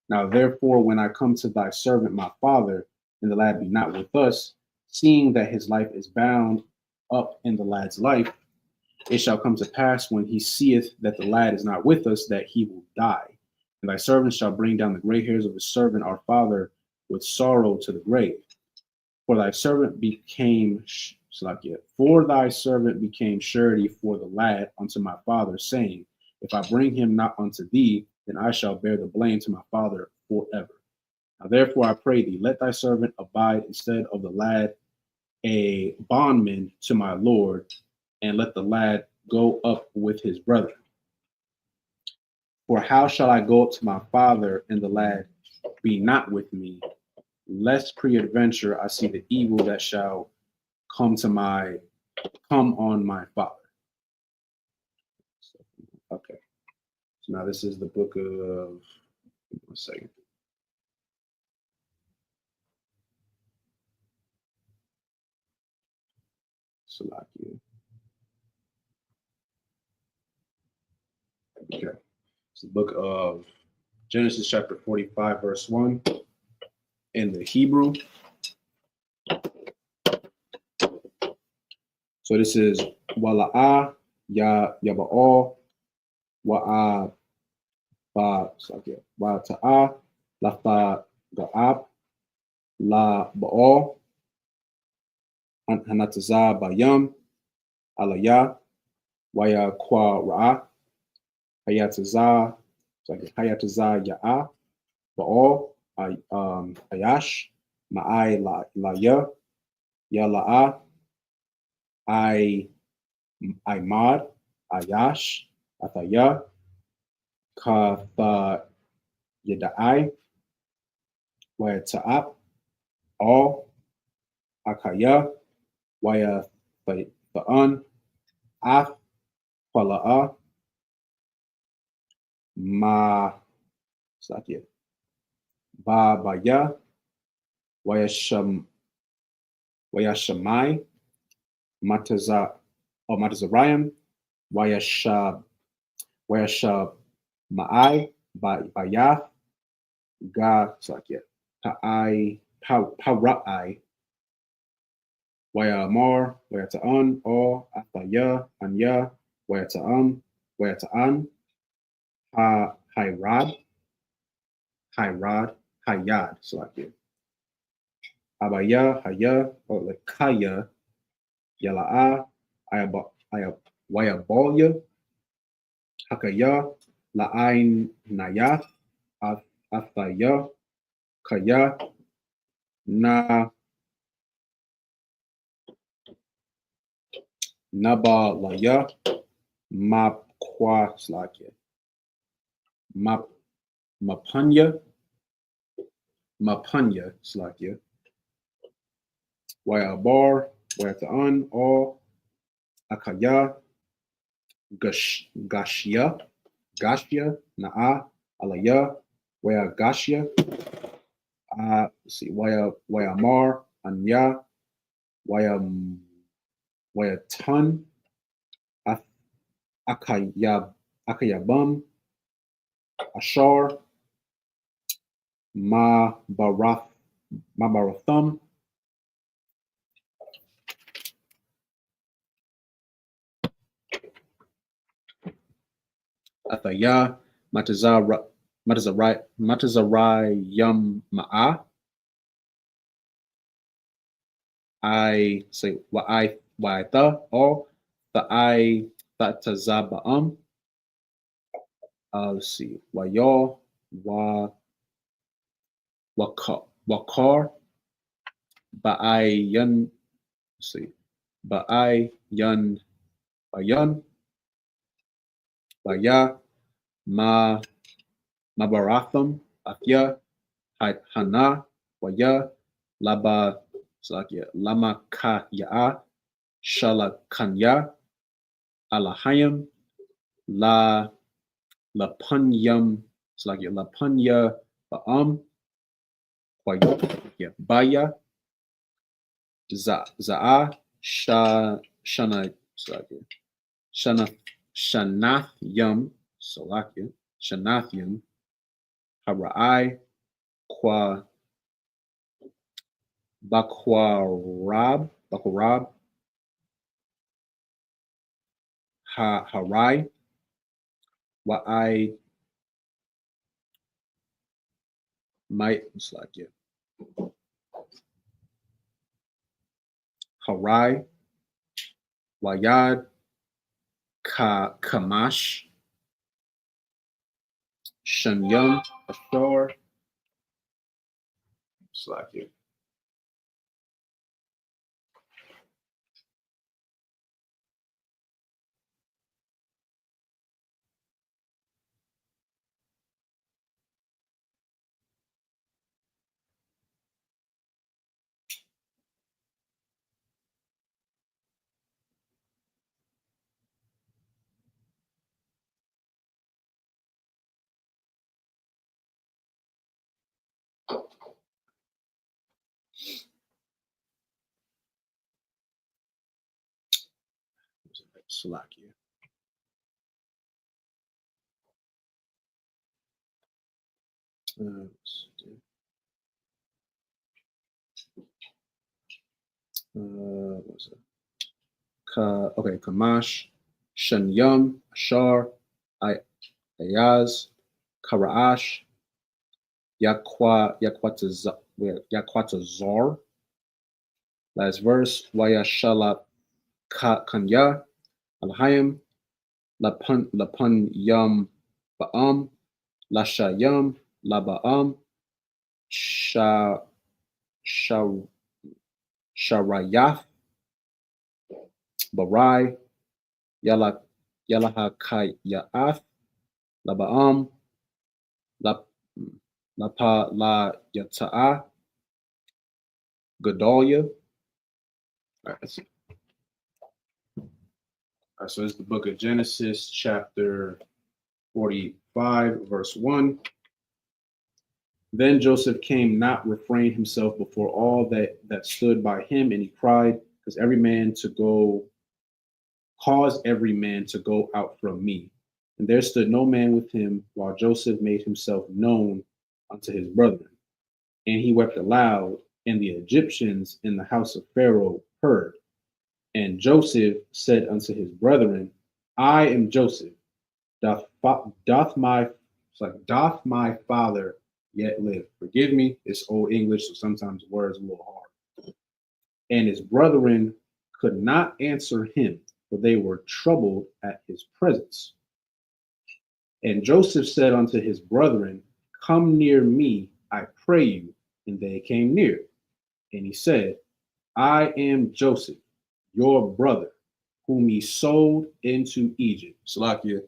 Now, therefore, when I come to thy servant, my father, and the lad be not with us, seeing that his life is bound up in the lad's life, it shall come to pass when he seeth that the lad is not with us, that he will die. And thy servant shall bring down the gray hairs of his servant, our father, with sorrow to the grave. For thy servant became surety for the lad unto my father, saying, if I bring him not unto thee, then I shall bear the blame to my father forever. Now therefore I pray thee, let thy servant abide instead of the lad a bondman to my lord, and let the lad go up with his brother. For how shall I go up to my father, and the lad be not with me, lest peradventure I see the evil that shall come on my father. Okay. So now this is the book of, 1 second. Salakia. Okay. It's the book of Genesis chapter 45, verse 1 in the Hebrew. So this is Wala'ah Yaba'al Wa'a Ta'a Lafa Ga'ab La Ba'al Hanataza Bayam Alaya Waya Kwa Ra'a Hayataza Ya'a Ba'al Ayash Ma'ai La Ya La'a Imad Ayash Athaya Katha Yadai Waya Ta'ap All Akaya Waya Tha'an Af Pala'a Ma Sakya Ba Baya Waya Shamai Matazarayim Wayashab Ma'ai Bayath Ga Sakya Pa'ai Para'ai Wayamar Wayata'an O Athaya Anya Wayata'an Hayrad Sakya Abaya Haya or Lekaya Yala'a Wayabolya Hakaya La'ain Nayath Athaya Kaya Na Nabalaya Mapkwa Slakya Mapanya Slakya Wayabar Wayata'an O Akaya Gashya Na'a Alaya Waya Gashya Wayamar Anya Wayatun Akayabam Ashar Mabaratham Athaya Matazarayam Ma'a I say Wa'itha or the Tatazaba'am. Let's see. Wayal Wakar Ba'ayan. Let's see. Ba'ayan Baya Mabaratham Afya Hana Waya Laba Lama Kaya Shalakanya Alahayam La Lapunyam, it's like Lapunya Ba'am, yeah, Baya, Za'a, Shana, Shana, Shanathyam, Salakia, Shanathyam, Hara'ai, Kwa, Bakwarab, Harai, Wa'ai, might, Salakia, Harai, Wayad, Kamash, Shanyam, Ashar, Salakia. Salakia. What's it? Okay, Kamash, Shanyam, Ashar, Ayaz, Karaash, Yakwatazar. Last verse, Wayashala Kanya, Alhayim, Lapun Yam Ba'am, Lashayam, Laba'am, Sha Sharayath, Barai, Yalahakayath, Laba'am, Lapa La Yata'a, Gedalia. All right, so it's the book of Genesis, chapter 45, verse 1. Then Joseph came, not refrain himself before all that stood by him, and he cried, cause every man to go out from me. And there stood no man with him, while Joseph made himself known unto his brethren. And he wept aloud, and the Egyptians in the house of Pharaoh heard. And Joseph said unto his brethren, I am Joseph. Doth my father yet live? Forgive me, it's old English, so sometimes words are a little hard. And his brethren could not answer him, for they were troubled at his presence. And Joseph said unto his brethren, come near me, I pray you. And they came near. And he said, I am Joseph, your brother, whom he sold into Egypt. Salakia,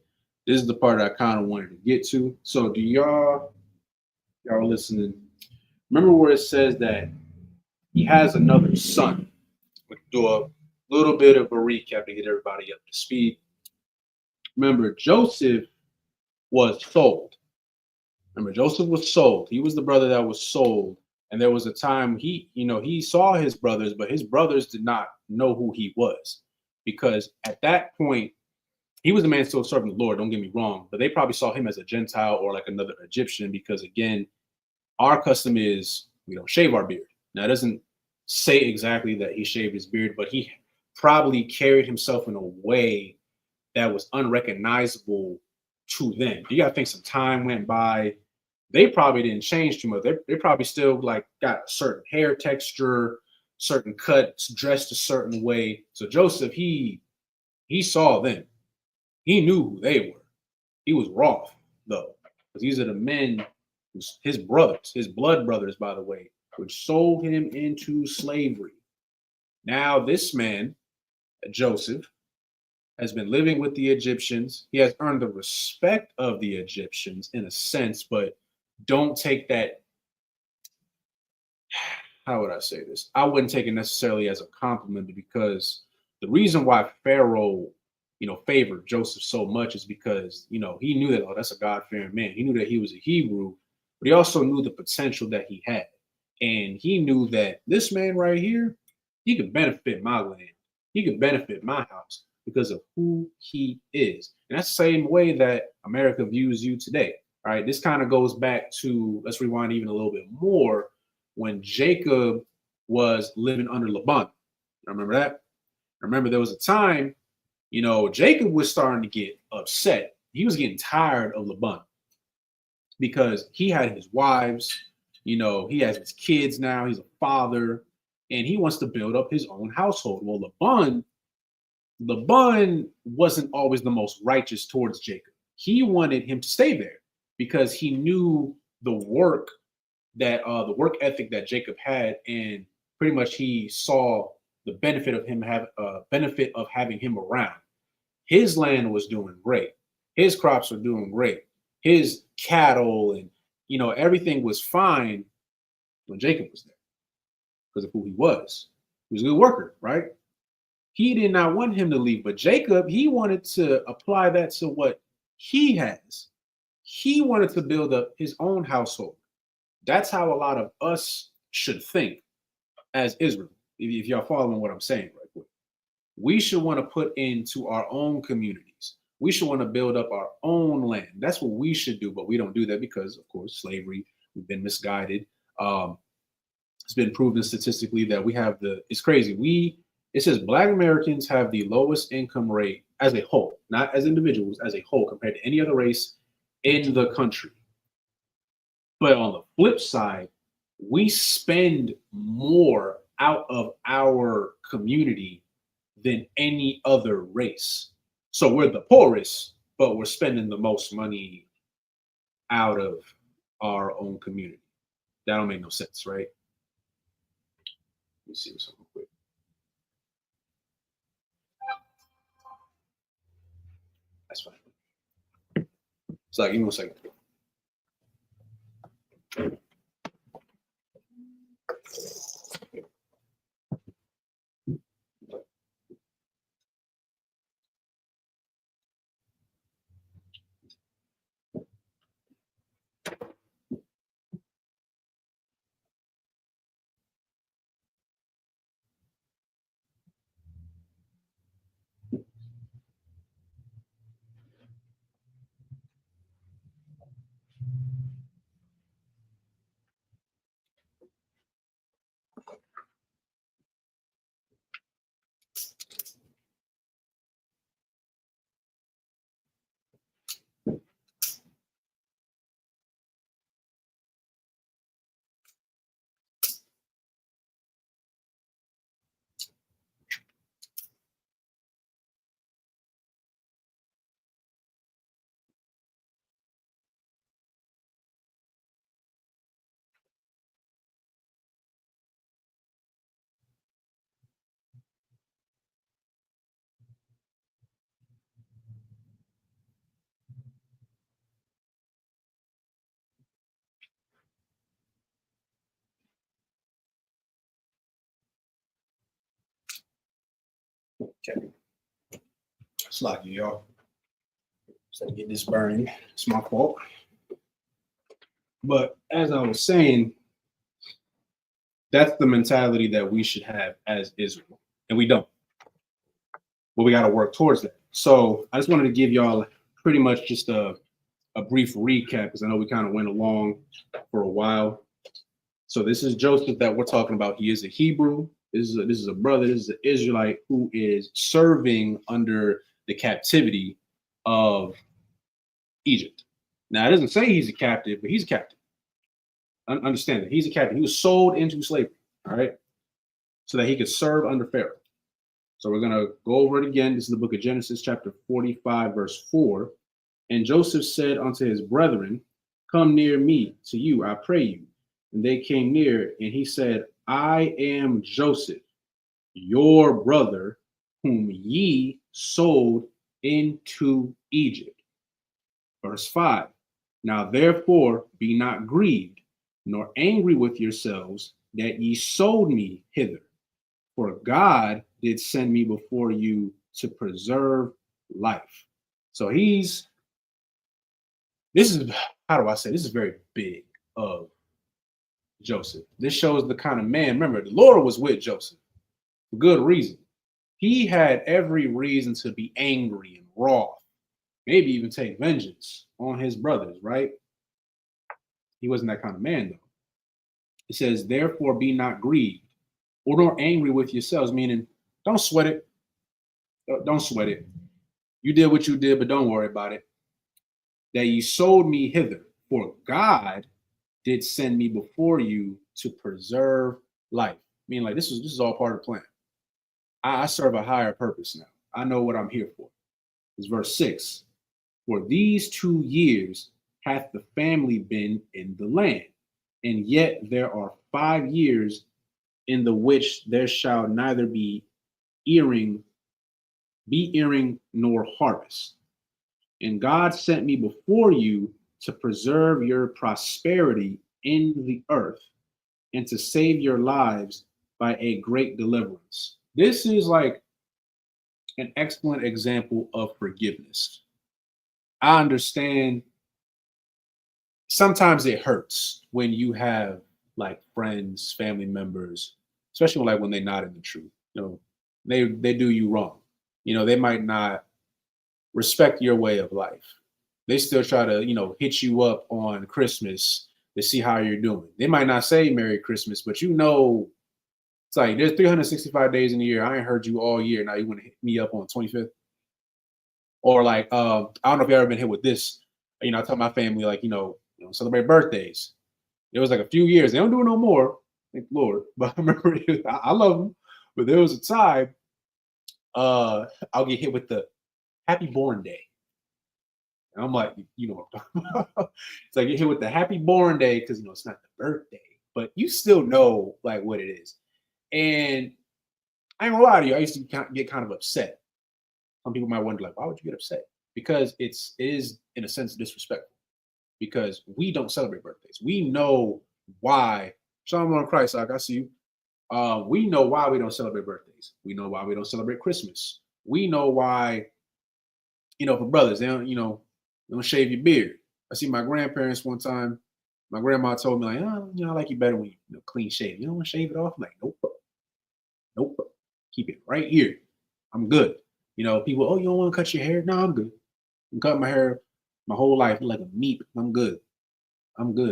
this is the part I kind of wanted to get to. So do y'all listening? Remember where it says that he has another son? We'll do a little bit of a recap to get everybody up to speed. Remember, Joseph was sold. He was the brother that was sold. And there was a time he saw his brothers, but his brothers did not know who he was. Because at that point, he was a man still serving the Lord, don't get me wrong, but they probably saw him as a Gentile or like another Egyptian, because again, our custom is we don't shave our beard. Now, it doesn't say exactly that he shaved his beard, but he probably carried himself in a way that was unrecognizable to them. You got to think some time went by. They probably didn't change too much. They probably still like got a certain hair texture, certain cuts, dressed a certain way. So Joseph, he saw them. He knew who they were. He was Roth, though, because these are the men, his brothers, his blood brothers, by the way, which sold him into slavery. Now this man, Joseph, has been living with the Egyptians. He has earned the respect of the Egyptians in a sense, but don't take that. How would I say this? I wouldn't take it necessarily as a compliment, because the reason why Pharaoh favored Joseph so much is because, he knew that, oh, that's a God-fearing man. He knew that he was a Hebrew, but he also knew the potential that he had. And he knew that this man right here, he could benefit my land. He could benefit my house because of who he is. And that's the same way that America views you today. All right. This kind of goes back to, let's rewind even a little bit more, when Jacob was living under Laban. Remember that? Remember, there was a time, Jacob was starting to get upset. He was getting tired of Laban because he had his wives, he has his kids now. He's a father, and he wants to build up his own household. Well, Laban wasn't always the most righteous towards Jacob. He wanted him to stay there because he knew the work ethic that Jacob had, and pretty much he saw the benefit of having him around. His land was doing great. His crops were doing great. His cattle and everything was fine when Jacob was there because of who he was. He was a good worker, right? He did not want him to leave, but Jacob, he wanted to apply that to what he has. He wanted to build up his own household. That's how a lot of us should think as Israel. If y'all following what I'm saying right quick, we should want to put into our own communities. We should want to build up our own land. That's what we should do, but we don't do that because, of course, slavery. We've been misguided. It's been proven statistically that it's crazy. It says Black Americans have the lowest income rate as a whole, not as individuals, as a whole, compared to any other race in the country. But on the flip side, we spend more out of our community than any other race. So we're the poorest, but we're spending the most money out of our own community. That don't make no sense, right? Let me see something quick. That's fine. It's like, give me 1 second. Okay. It's like y'all. So get this burning. It's my fault. But as I was saying, that's the mentality that we should have as Israel. And we don't. But we got to work towards that. So I just wanted to give y'all pretty much just a brief recap because I know we kind of went along for a while. So this is Joseph that we're talking about. He is a Hebrew. This is a brother. This is an Israelite who is serving under the captivity of Egypt. Now, it doesn't say he's a captive, but he's a captive. Understand that he's a captive. He was sold into slavery, all right, so that he could serve under Pharaoh. So we're going to go over it again. This is the book of Genesis, chapter 45, verse 4. And Joseph said unto his brethren, come near me to you, I pray you. And they came near, and he said, I am Joseph, your brother, whom ye sold into Egypt. Verse 5. Now therefore be not grieved, nor angry with yourselves that ye sold me hither. For God did send me before you to preserve life. So how do I say, this is very big of Joseph. This shows the kind of man, remember, the Lord was with Joseph for good reason. He had every reason to be angry and wroth, maybe even take vengeance on his brothers, right? He wasn't that kind of man, though. It says, therefore be not grieved or nor angry with yourselves, meaning don't sweat it. Don't sweat it. You did what you did, but don't worry about it. That you sold me hither, for God did send me before you to preserve life. I mean, like this is all part of the plan. I serve a higher purpose now. I know what I'm here for. It's verse 6. For these 2 years hath the family been in the land, and yet there are 5 years in the which there shall neither be earing nor harvest. And God sent me before you to preserve your prosperity in the earth and to save your lives by a great deliverance. This is like an excellent example of forgiveness. I understand sometimes it hurts when you have like friends, family members, especially like when they're not in the truth. You know, they do you wrong. You know, they might not respect your way of life. They still try to, hit you up on Christmas to see how you're doing. They might not say Merry Christmas, but it's like there's 365 days in a year. I ain't heard you all year. Now you want to hit me up on 25th? Or like, I don't know if you've ever been hit with this. I tell my family, like, celebrate birthdays. It was like a few years. They don't do it no more, thank the Lord. But I remember, I love them. But there was a time I'll get hit with the Happy Born Day. And I'm like, what I'm talking about. It's like you hit with the Happy Born Day because, it's not the birthday. But you still know, like, what it is. And I ain't gonna lie to you, I used to get kind of upset. Some people might wonder, like, why would you get upset? Because it is, in a sense, disrespectful. Because we don't celebrate birthdays. We know why. Shalom on Christ, like I see you. We know why we don't celebrate birthdays. We know why we don't celebrate Christmas. We know why, for brothers, they don't shave your beard. I see my grandparents one time. My grandma told me, like, I like you better when you clean shave. You don't want to shave it off? I'm like, nope. Keep it right here. I'm good. People, oh, you don't want to cut your hair? No, I'm good. I'm cutting my hair my whole life like a meat. I'm good.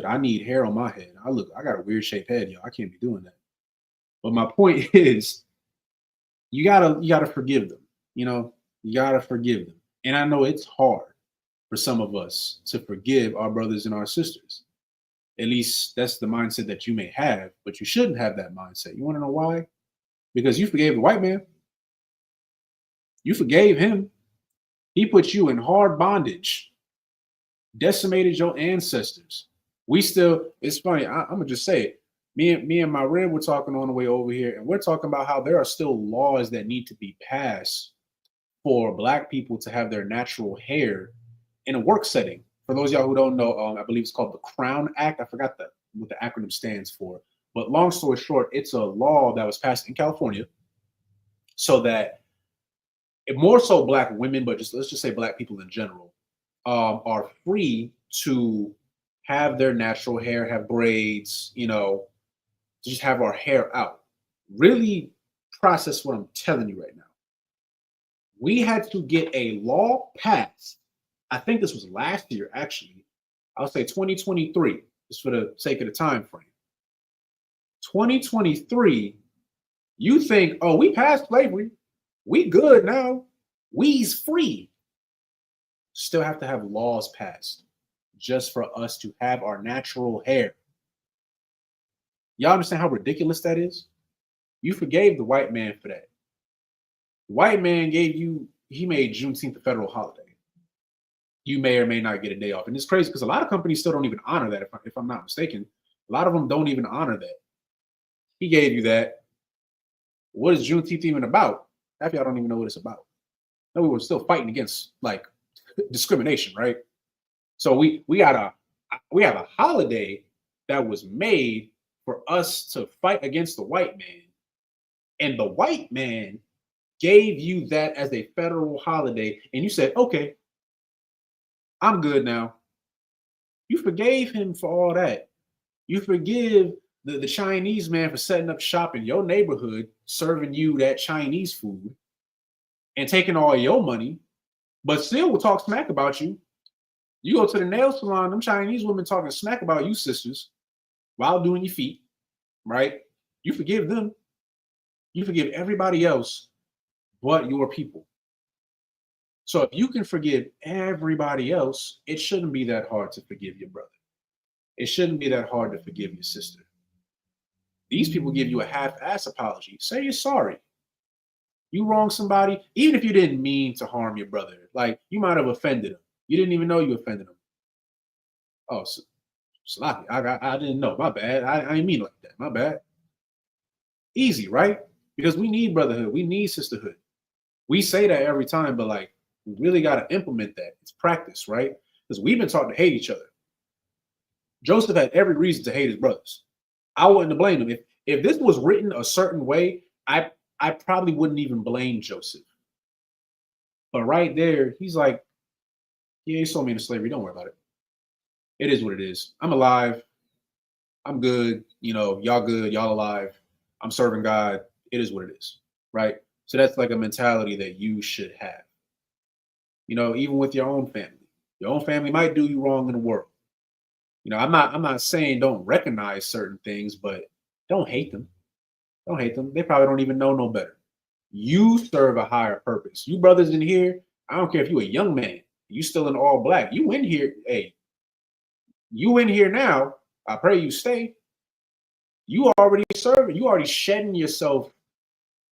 I need hair on my head. I got a weird shaped head, yo. I can't be doing that. But my point is, you gotta forgive them. You gotta forgive them. And I know it's hard for some of us to forgive our brothers and our sisters. At least that's the mindset that you may have, but you shouldn't have that mindset. You want to know why? Because you forgave the white man. You forgave him. He put you in hard bondage, decimated your ancestors. It's funny, I'm gonna just say it. Me and my rib were talking on the way over here, and we're talking about how there are still laws that need to be passed for Black people to have their natural hair in a work setting. For those of y'all who don't know, I believe it's called the Crown Act. I forgot what the acronym stands for. But long story short, it's a law that was passed in California so that more so Black women, but let's just say Black people in general, are free to have their natural hair, have braids, just have our hair out. Really process what I'm telling you right now. We had to get a law passed. I think this was last year, actually. I'll say 2023, just for the sake of the time frame. 2023, you think, oh, we passed slavery. We good now. We's free. Still have to have laws passed just for us to have our natural hair. Y'all understand how ridiculous that is? You forgave the white man for that. The white man he made Juneteenth a federal holiday. You may or may not get a day off. And it's crazy because a lot of companies still don't even honor that, if I'm not mistaken. A lot of them don't even honor that. He gave you that. What is Juneteenth even about? Half of y'all don't even know what it's about. No, we were still fighting against like discrimination, right? So we have a holiday that was made for us to fight against the white man. And the white man gave you that as a federal holiday, and you said, okay, I'm good now. You forgave him for all that. You forgive the Chinese man for setting up shop in your neighborhood, serving you that Chinese food and taking all your money, but still will talk smack about you. You go to the nail salon, them Chinese women talking smack about you, sisters, while doing your feet, right? You forgive them. You forgive everybody else but your people. So if you can forgive everybody else, it shouldn't be that hard to forgive your brother. It shouldn't be that hard to forgive your sister. These people give you a half-ass apology. Say you're sorry. You wronged somebody, even if you didn't mean to harm your brother. Like, you might have offended him. You didn't even know you offended him. Oh, sloppy. I didn't know. My bad. I didn't mean like that. My bad. Easy, right? Because we need brotherhood. We need sisterhood. We say that every time, but like, we really got to implement that. It's practice, right? Because we've been taught to hate each other. Joseph had every reason to hate his brothers. I wouldn't have blamed him. If this was written a certain way, I probably wouldn't even blame Joseph. But right there, he's like, yeah, he sold me into slavery. Don't worry about it. It is what it is. I'm alive. I'm good. You know, y'all good. Y'all alive. I'm serving God. It is what it is. Right? So that's like a mentality that you should have. You know, even with your own family. Your own family might do you wrong in the world. You know, I'm not saying don't recognize certain things, but don't hate them. Don't hate them. They probably don't even know no better. You serve a higher purpose. You brothers in here, I don't care if you're a young man, you still in all black. You in here, hey, you in here now. I pray you stay. You already serving, you already shedding yourself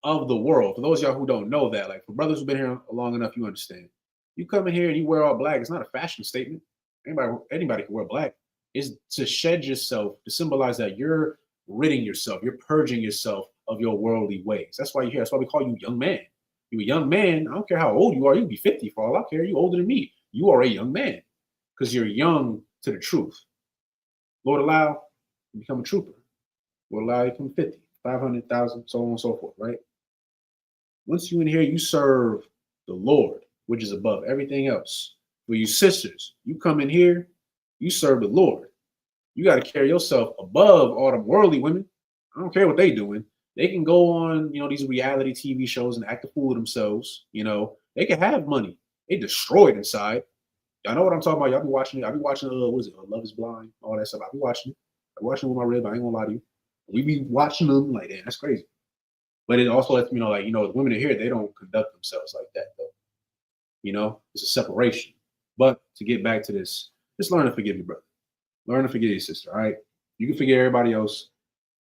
of the world. For those of y'all who don't know that, like for brothers who've been here long enough, you understand. You come in here and you wear all black, it's not a fashion statement. Anybody can wear black. It's to shed yourself, to symbolize that you're ridding yourself, you're purging yourself of your worldly ways. That's why you're here. That's why we call you young man. You're a young man. I don't care how old you are. You can be 50 for all I care. You're older than me. You are a young man because you're young to the truth. Lord allow you become a trooper. Lord allow you become 50, 500,000, so on and so forth, right? Once you in here, you serve the Lord, which is above everything else. For you sisters, you come in here, you serve the Lord. You got to carry yourself above all them worldly women. I don't care what they doing. They can go on, you know, these reality TV shows and act a fool of themselves. You know, they can have money. They destroyed inside. Y'all know what I'm talking about. Y'all be watching it. I be watching, what is it? Love is Blind, all that stuff. I be watching it. I watching it with my rib. I ain't gonna lie to you. We be watching them like, damn, that's crazy. But it also lets me know, like, you know, women in here, they don't conduct themselves like that, though. You know, it's a separation. But to get back to this, just learn to forgive your brother. Learn to forgive your sister, all right? You can forgive everybody else.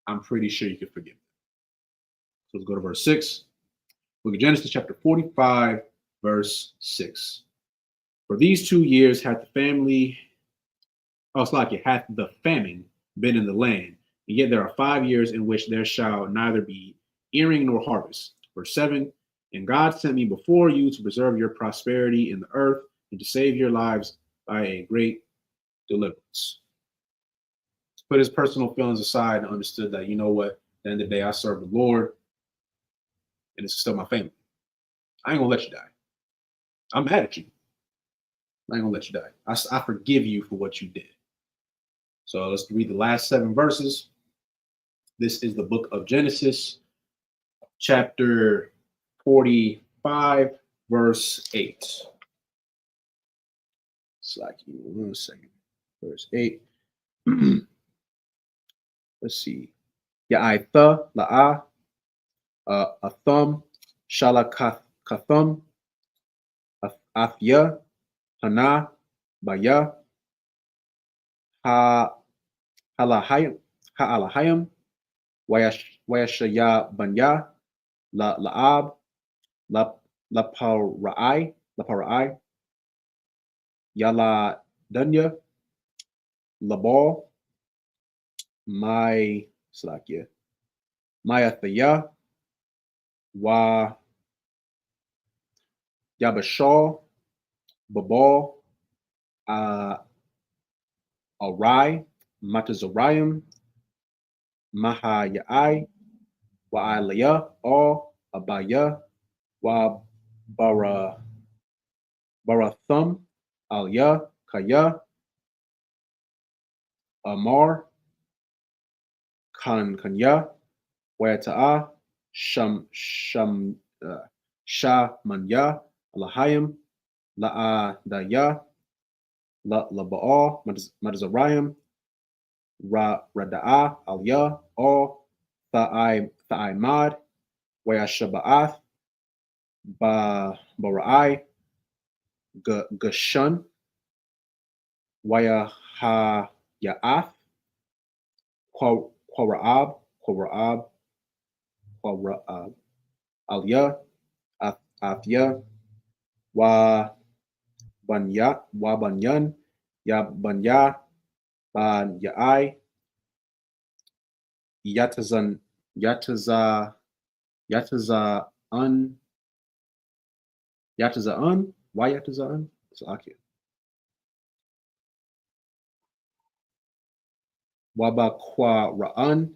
I'm pretty sure you can forgive them. So let's go to verse 6. Book of Genesis, chapter 45, verse 6. For these 2 years hath the family, hath the famine been in the land, and yet there are 5 years in which there shall neither be earing nor harvest. Verse 7. And God sent me before you to preserve your prosperity in the earth and to save your lives by a great deliverance. Put his personal feelings aside and understood that, you know what, at the end of the day, I serve the Lord and it's still my family. I ain't gonna let you die. I'm mad at you. I ain't gonna let you die. I forgive you for what you did. So let's read the last 7 verses. This is the book of Genesis, chapter 45, verse 8. Slack you 1 second. Verse 8. Let's see. Ya'itha la'a athum shalakathum afya hana baya ha alahayim wayashaya banya la laab la parai yala dunya labal my slakia Mayathaya wa Yabashal Babal Arai Matazariam Mahayai wa Alaya all Abaya Wa Barathum, Alya, Kaya, Amar, Kanya, Wayata'a, Shamanya, Lahayim, La'adaya, Laba'al, Madzarayim, Rada'a, Alya, All, Tha'imad, Wayashaba'ath, Bara'ai, Gashun, Wayahaya'ath, Qwara'ab, Alya, Athya, Banyan, Banya, Ya'ai, Yataza'un, why Yataza'un? Salakia. Wabaqwara'un,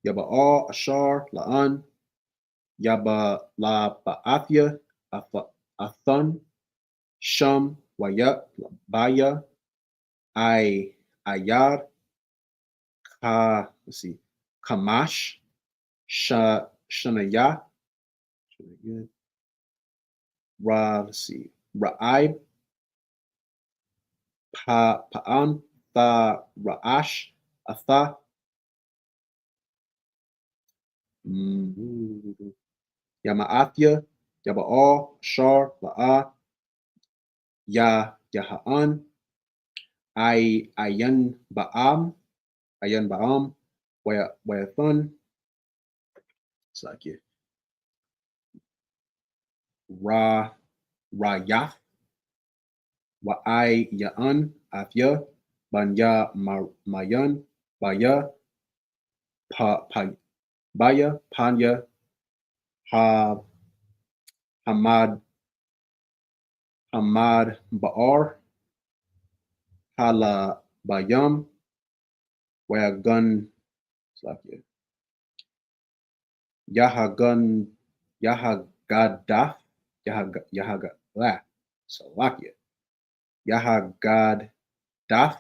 Yaba'al, Ashar, La'an, Yaba La Ba'athya, Athun, Shum, Wayat, Baya, Ayad, Kamash, Shanaya, Ra'ib, Pa'an, Ra'ash, Atha, Yama'athya, Yaba'al, Shar, La'a, Yaha'an, Ayan Ba'am, Wayathun, Sakya, Rayath, Wa'ai Ya'an, Athya, Banya Mayan, Baya, Baya, Panya, Hamad Ba'ar, Hala Bayam, Wayagun, Sakya, Yahagadath, Salakia, Yahagadath,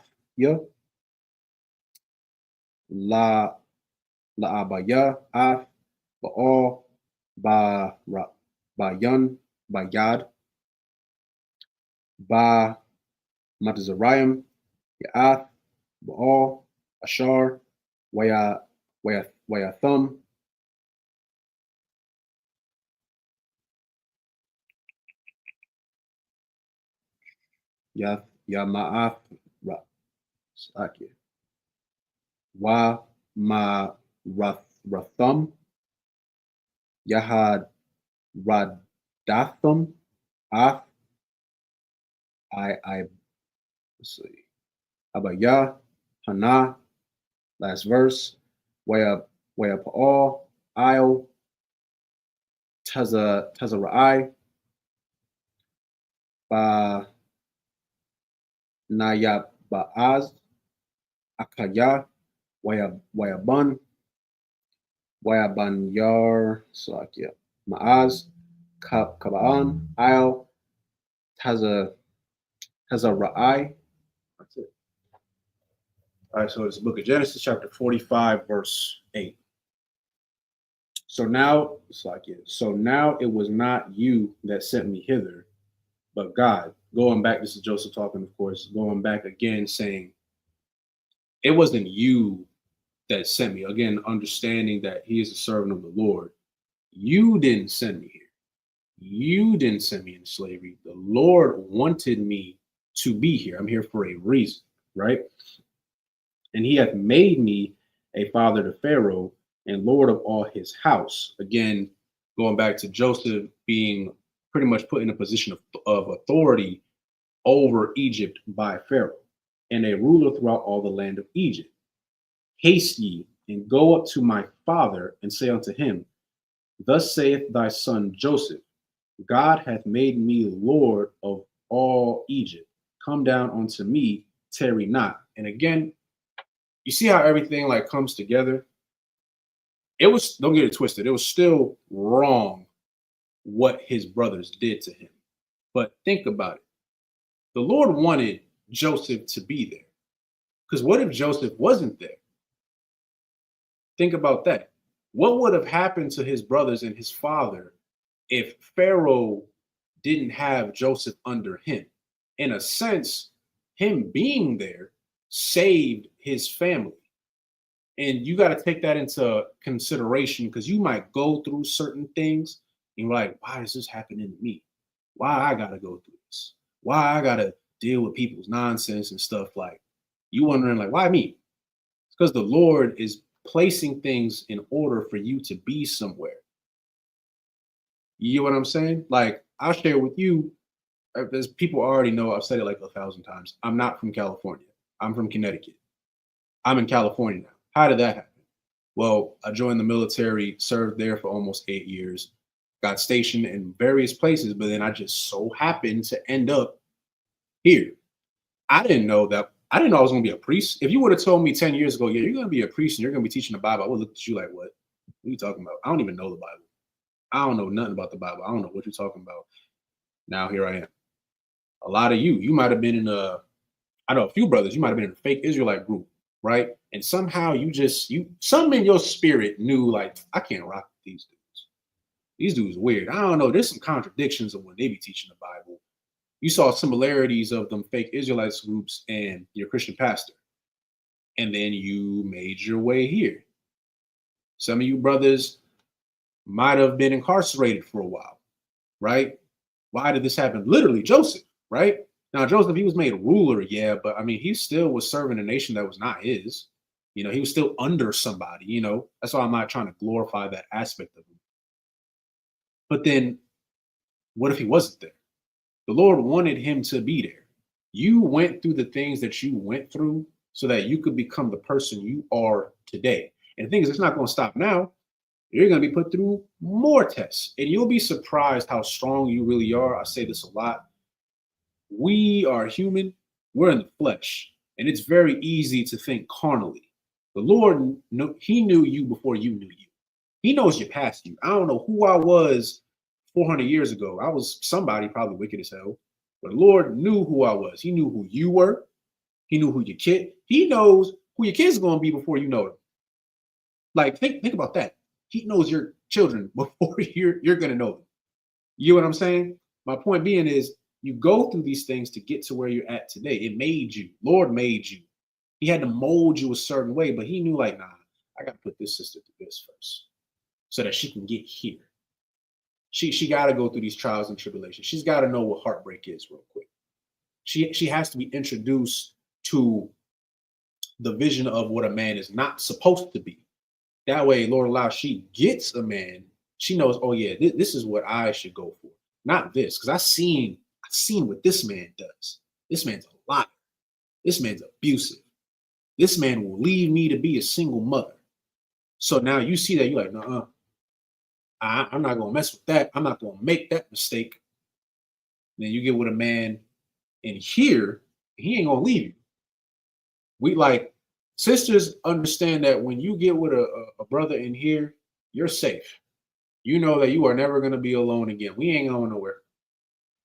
La'abaya, Ath, Ba'al, Bayan, Bayad, Ba Matzarayim, Ya'ath, Ba'al, Ashar, Wayathum, Yama'ath, Sakya, Rathum, Yahad Radathum, Ath, let's see, Abaya, Hana, last verse, Waya Pa'al, Isle, Tazara'ai, Ba Nayab Ba'az, Akaya, Wayabun, Wayabanyar, Salakia, Ma'az, Kaba'an, Isle, Tazara'ai. That's it. All right, so it's the book of Genesis, chapter 45, verse 8. So now, Salakia, so now it was not you that sent me hither, but God. Going back, this is Joseph talking, of course, going back again, saying, it wasn't you that sent me. Again, understanding that he is a servant of the Lord. You didn't send me here. You didn't send me into slavery. The Lord wanted me to be here. I'm here for a reason, right? And he hath made me a father to Pharaoh and Lord of all his house. Again, going back to Joseph being pretty much put in a position of authority over Egypt by Pharaoh and a ruler throughout all the land of Egypt. Haste ye and go up to my father and say unto him, thus saith thy son Joseph, God hath made me Lord of all Egypt. Come down unto me, tarry not. And again, you see how everything like comes together? It was, don't get it twisted, it was still wrong what his brothers did to him. But think about it. The Lord wanted Joseph to be there. Because what if Joseph wasn't there? Think about that. What would have happened to his brothers and his father if Pharaoh didn't have Joseph under him? In a sense, him being there saved his family. And you got to take that into consideration because you might go through certain things and you're like, why is this happening to me? Why I got to go through this? Why I got to deal with people's nonsense and stuff? Like, you wondering, like, why me? It's because the Lord is placing things in order for you to be somewhere. You get what I'm saying? Like, I'll share with you, as people already know, I've said it like 1,000 times. I'm not from California. I'm from Connecticut. I'm in California now. How did that happen? Well, I joined the military, served there for almost 8 years, got stationed in various places, but then I just so happened to end up here. I didn't know I was going to be a priest. If you would have told me 10 years ago, yeah, you're going to be a priest and you're going to be teaching the Bible, I would look at you like, what? What are you talking about? I don't even know the Bible. I don't know nothing about the Bible. I don't know what you're talking about. Now here I am. A lot of you might have been in I know a few brothers, you might have been in a fake Israelite group, right? And somehow something in your spirit knew, like, I can't rock with these dudes. These dudes are weird. I don't know. There's some contradictions of when they be teaching the Bible. You saw similarities of them fake Israelites groups and your Christian pastor. And then you made your way here. Some of you brothers might have been incarcerated for a while, right? Why did this happen? Literally, Joseph, right? Now, Joseph, he was made ruler, yeah, but I mean, he still was serving a nation that was not his. You know, he was still under somebody, you know. That's why I'm not trying to glorify that aspect of him. But then, what if he wasn't there? The Lord wanted him to be there. You went through the things that you went through so that you could become the person you are today. And the thing is, it's not going to stop now. You're going to be put through more tests, and you'll be surprised how strong you really are. I say this a lot. We are human, we're in the flesh, and it's very easy to think carnally. The Lord, he knew you before you knew you. He knows your past you. I don't know who I was 400 years ago. I was somebody probably wicked as hell, but the Lord knew who I was. He knew who you were. He knew who your kid, he knows who your kids are going to be before you know them. Like, think about that. He knows your children before you're going to know them. You know what I'm saying? My point being is, you go through these things to get to where you're at today. It made you. Lord made you. He had to mold you a certain way, but he knew, like, nah, I got to put this sister through this first so that she can get here. She got to go through these trials and tribulations. She's got to know what heartbreak is real quick. She has to be introduced to the vision of what a man is not supposed to be. That way, Lord allows, she gets a man. She knows, oh yeah, this is what I should go for, not this, because I've seen what this man does. This man's a liar. This man's abusive. This man will leave me to be a single mother. So now you see that, you're like, no, I'm not gonna mess with that. I'm not gonna make that mistake. Then you get with a man in here, he ain't gonna leave you. We, like, sisters understand that when you get with a brother in here, you're safe. You know that you are never gonna be alone again. We ain't going nowhere.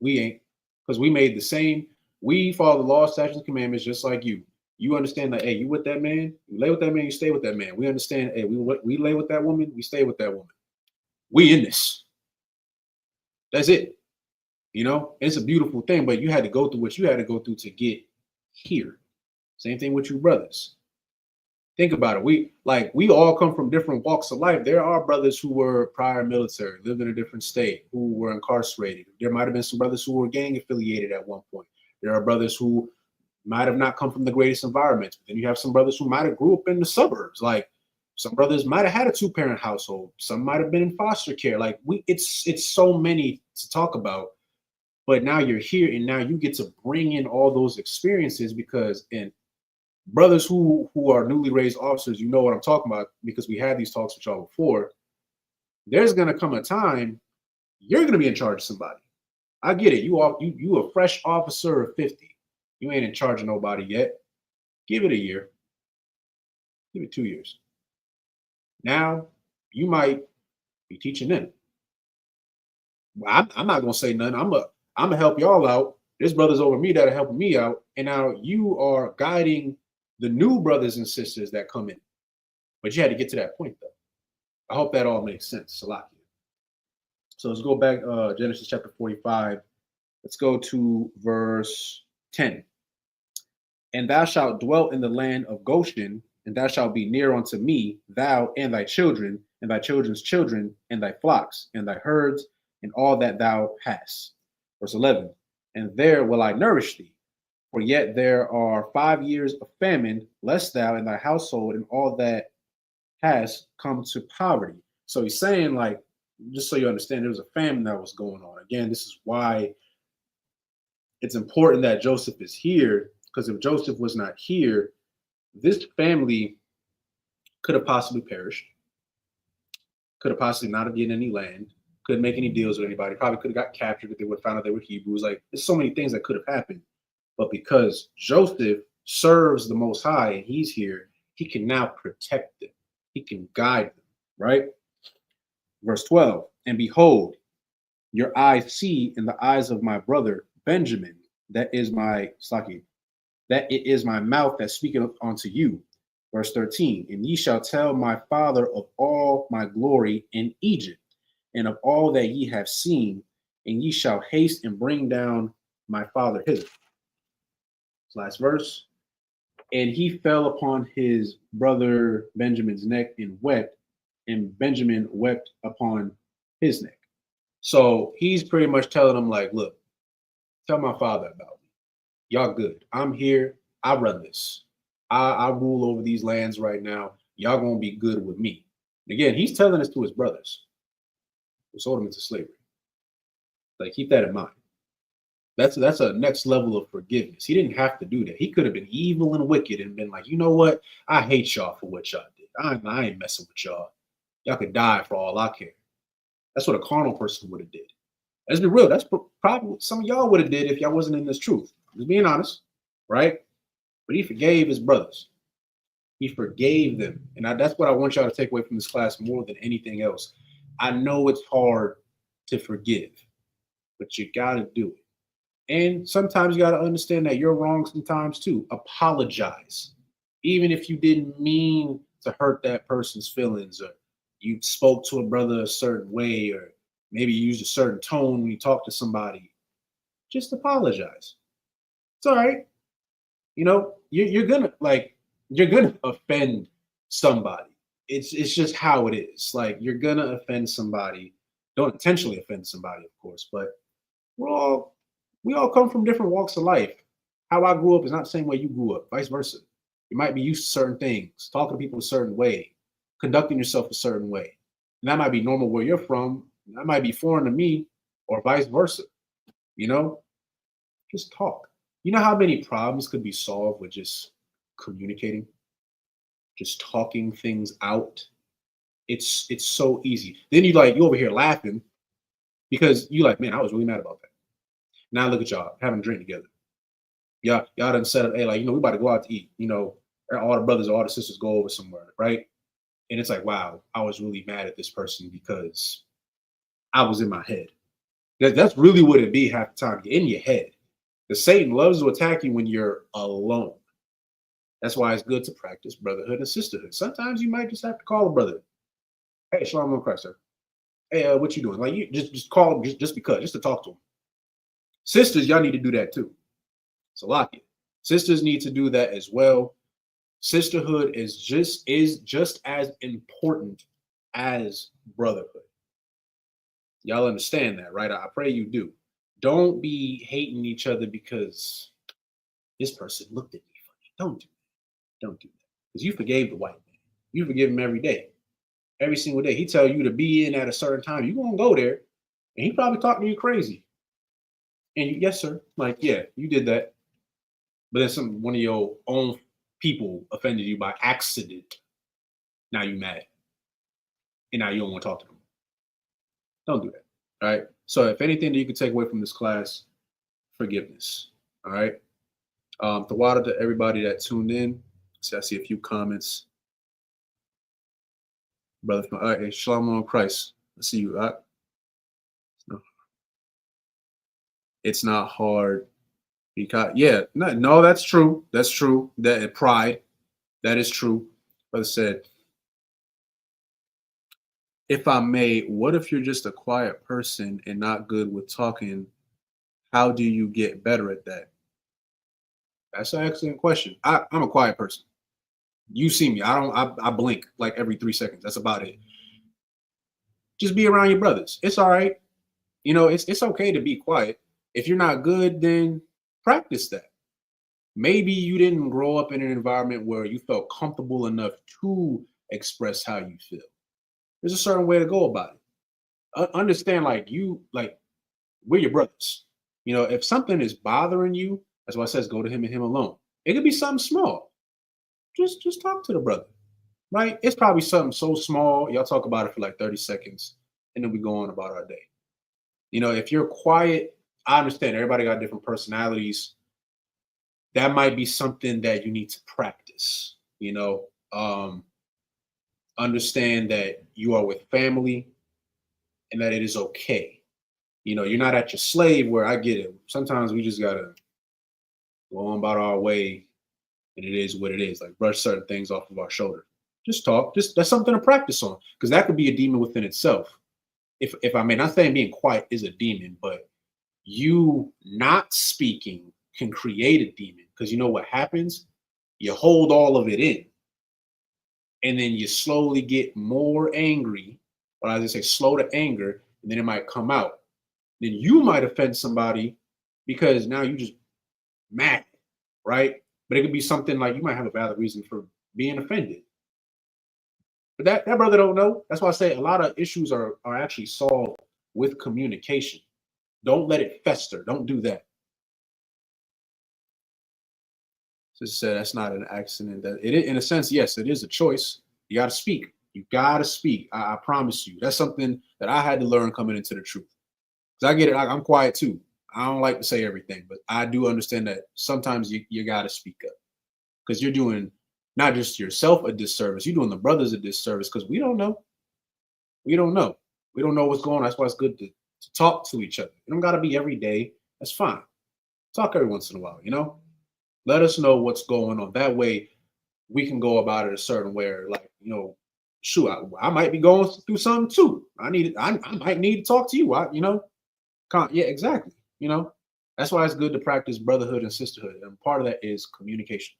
We ain't, because we made the same. We follow the law, statutes, and commandments just like you. You understand that, hey, you with that man, you lay with that man, you stay with that man. We understand, hey, we lay with that woman, we stay with that woman. We in this. That's it. You know, it's a beautiful thing, but you had to go through what you had to go through to get here. Same thing with you brothers. Think about it. We all come from different walks of life. There are brothers who were prior military, lived in a different state, who were incarcerated. There might have been some brothers who were gang affiliated at one point. There are brothers who might have not come from the greatest environments. But then you have some brothers who might have grew up in the suburbs. Like, some brothers might have had a 2-parent household. Some might have been in foster care. Like, it's so many to talk about. But now you're here, and now you get to bring in all those experiences, because in brothers who are newly raised officers, you know what I'm talking about, because we had these talks with y'all before. There's gonna come a time you're gonna be in charge of somebody. I get it. You a fresh officer of 50. You ain't in charge of nobody yet. Give it a year. Give it 2 years. Now you might be teaching them. I'm not gonna say nothing. I'm gonna help y'all out. There's brothers over me that are helping me out, and now you are guiding the new brothers and sisters that come in. But you had to get to that point, though. I hope that all makes sense. A lot. So let's go back, Genesis chapter 45. Let's go to verse 10. And thou shalt dwell in the land of Goshen, and thou shalt be near unto me, thou and thy children, and thy children's children, and thy flocks, and thy herds, and all that thou hast. Verse 11. And there will I nourish thee, for yet there are 5 years of famine, lest thou and thy household and all that has come to poverty. So he's saying, like, just so you understand, there was a famine that was going on. Again, this is why it's important that Joseph is here, because if Joseph was not here, this family could have possibly perished, could have possibly not have gained any land, couldn't make any deals with anybody, probably could have got captured if they would have found out they were Hebrews. Like, there's so many things that could have happened. But because Joseph serves the Most High and he's here, he can now protect them. He can guide them, right? Verse 12, and behold, your eyes see in the eyes of my brother Benjamin, that is my Saki, that it is my mouth that speaketh unto you. Verse 13, and ye shall tell my father of all my glory in Egypt, and of all that ye have seen, and ye shall haste and bring down my father hither. Last verse. And he fell upon his brother Benjamin's neck and wept, and Benjamin wept upon his neck. So he's pretty much telling him, like, look, tell my father about me. Y'all good. I'm here. I run this. I rule over these lands right now. Y'all gonna be good with me. And again, he's telling this to his brothers who sold him into slavery. Like, keep that in mind. That's a next level of forgiveness. He didn't have to do that. He could have been evil and wicked and been like, you know what? I hate y'all for what y'all did. I ain't messing with y'all. Y'all could die for all I care. That's what a carnal person would have did. Let's be real. That's probably what some of y'all would have did if y'all wasn't in this truth. Just being honest, right? But he forgave his brothers. He forgave them. And that's what I want y'all to take away from this class more than anything else. I know it's hard to forgive, but you got to do it. And sometimes you got to understand that you're wrong sometimes too. Apologize. Even if you didn't mean to hurt that person's feelings, or you spoke to a brother a certain way, or maybe you used a certain tone when you talk to somebody, just apologize. It's all right. You know, you're gonna offend somebody. It's just how it is. Like, you're gonna offend somebody. Don't intentionally offend somebody, of course, but we all come from different walks of life. How I grew up is not the same way you grew up, vice versa. You might be used to certain things, talking to people a certain way, conducting yourself a certain way. And that might be normal where you're from. That might be foreign to me, or vice versa. You know, just talk. You know how many problems could be solved with just communicating, just talking things out? It's so easy. Then you over here laughing because you like, man, I was really mad about that. Now look at y'all having a drink together. Y'all done set up, hey, like, we about to go out to eat. All the brothers, all the sisters go over somewhere, right? And it's like, wow, I was really mad at this person because I was in my head. That's really what it be half the time. You're in your head. Because Satan loves to attack you when you're alone. That's why it's good to practice brotherhood and sisterhood. Sometimes you might just have to call a brother. Hey, shalom on Christ, sir. Hey, what you doing? Like, you just call him just because, just to talk to him. Sisters, y'all need to do that too. So lock it. Sisters need to do that as well. Sisterhood is just as important as brotherhood. Y'all understand that, right? I pray you do. Don't be hating each other because this person looked at me funny. Don't do that. Don't do that. Because you forgave the white man. You forgive him every day. Every single day. He tell you to be in at a certain time. You're going to go there. And he probably talking to you crazy. And yes, sir. Like, yeah, you did that. But then one of your own people offended you by accident. Now you mad. And now you don't want to talk to them. Don't do that. All right. So if anything that you can take away from this class, forgiveness. All right. Tawada to everybody that tuned in. I see a few comments. Brother, all right, Shalom on Christ. I see you. It's not hard because yeah, no, that's true. That's true. That pride, that is true. Brother said, if I may, what if you're just a quiet person and not good with talking? How do you get better at that? That's an excellent question. I'm a quiet person. You see me. I blink like every 3 seconds. That's about it. Just be around your brothers. It's all right. It's okay to be quiet. If you're not good, then practice that. Maybe you didn't grow up in an environment where you felt comfortable enough to express how you feel. There's a certain way to go about it. Understand, like we're your brothers. If something is bothering you, that's why it says go to him and him alone. It could be something small. Just talk to the brother, right? It's probably something so small. Y'all talk about it for like 30 seconds, and then we go on about our day. If you're quiet, I understand everybody got different personalities. That might be something that you need to practice. Understand that you are with family and that it is okay. You're not at your slave where I get it. Sometimes we just gotta go on about our way and it is what it is. Like brush certain things off of our shoulder. Just talk. Just that's something to practice on. Because that could be a demon within itself. If I may, not saying being quiet is a demon, but you not speaking can create a demon. Because you know what happens? You hold all of it in. And then you slowly get more angry, or as I say, slow to anger, and then it might come out. Then you might offend somebody because now you just mad, right? But it could be something like you might have a valid reason for being offended. But that brother don't know. That's why I say a lot of issues are actually solved with communication. Don't let it fester. Don't do that. Just said that's not an accident. That it, in a sense, yes, it is a choice. You got to speak. You got to speak. I promise you. That's something that I had to learn coming into the truth. Because I get it. I'm quiet too. I don't like to say everything, but I do understand that sometimes you got to speak up because you're doing not just yourself a disservice, you're doing the brothers a disservice because we don't know. We don't know. We don't know what's going on. That's why it's good to talk to each other. You don't got to be every day. That's fine. Talk every once in a while. Let us know what's going on. That way we can go about it a certain way. Like, shoot, I might be going through something too. I might need to talk to you. Yeah, exactly. That's why it's good to practice brotherhood and sisterhood. And part of that is communication.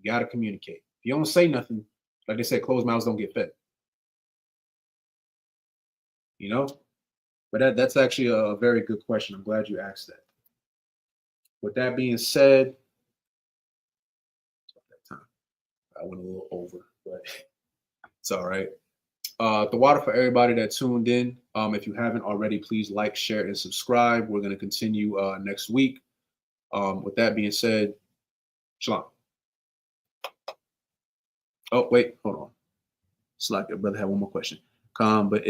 You got to communicate. If you don't say nothing, like they said, closed mouths don't get fed. But that's actually a very good question. I'm glad you asked that. With that being said, I went a little over, but it's all right. The water for everybody that tuned in. If you haven't already, please like, share, and subscribe. We're going to continue next week. With that being said, shalom. Oh, wait, hold on. Slack, your brother had one more question. But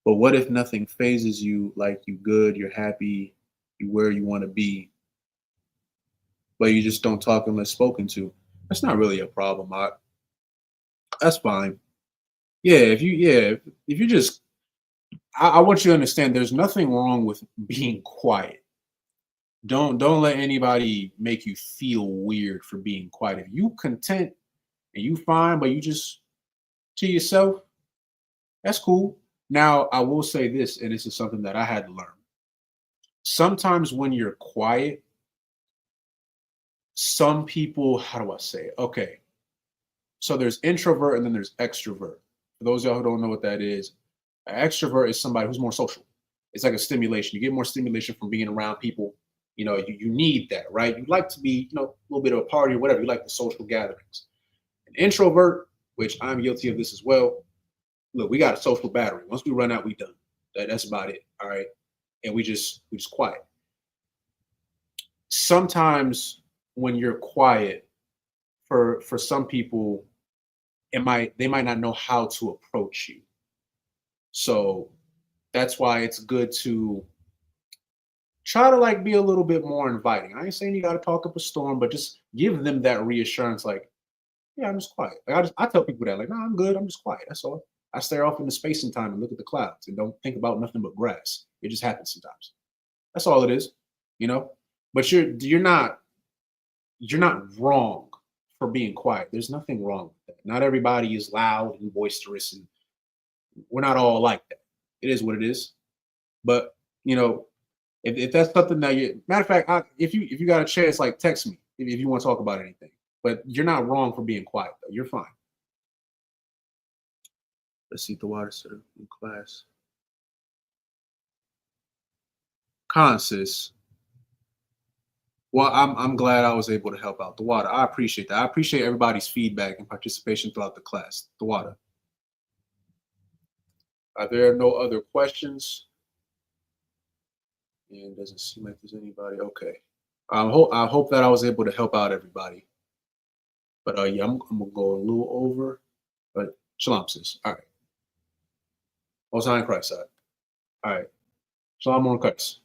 what if nothing phases you? Like you good, you're happy, you where you want to be, but you just don't talk unless spoken to? That's not really a problem. That's fine. Yeah, if you just, I want you to understand, there's nothing wrong with being quiet. Don't let anybody make you feel weird for being quiet. If you content and you fine, but you just to yourself, that's cool. Now, I will say this, and this is something that I had to learn. Sometimes when you're quiet, some people, how do I say it? Okay. So there's introvert and then there's extrovert. For those of y'all who don't know what that is, an extrovert is somebody who's more social. It's like a stimulation. You get more stimulation from being around people. You need that, right? You like to be, a little bit of a party or whatever. You like the social gatherings. An introvert, which I'm guilty of this as well. Look, we got a social battery. Once we run out, we done. That's about it. All right. And we just quiet. Sometimes when you're quiet, for some people, they might not know how to approach you. So that's why it's good to try to be a little bit more inviting. I ain't saying you got to talk up a storm, but just give them that reassurance. Like, yeah, I'm just quiet. I tell people that, no, I'm good. I'm just quiet. That's all. I stare off into space and time and look at the clouds and don't think about nothing but grass. It just happens sometimes. That's all it is, you know. But you're not wrong for being quiet. There's nothing wrong with that. Not everybody is loud and boisterous, and we're not all like that. It is what it is. But you know, if that's something that you, matter of fact, if you got a chance, like text me if you want to talk about anything. But you're not wrong for being quiet though. You're fine. Let's see the water server in class. Consis. Well, I'm glad I was able to help out the water. I appreciate that. I appreciate everybody's feedback and participation throughout the class. The water. Are there no other questions? And doesn't seem like there's anybody. Okay. I hope that I was able to help out everybody. But yeah, I'm gonna go a little over. But shalom, sis. All right. Most high in Christ side. All right. Shalom on Christ.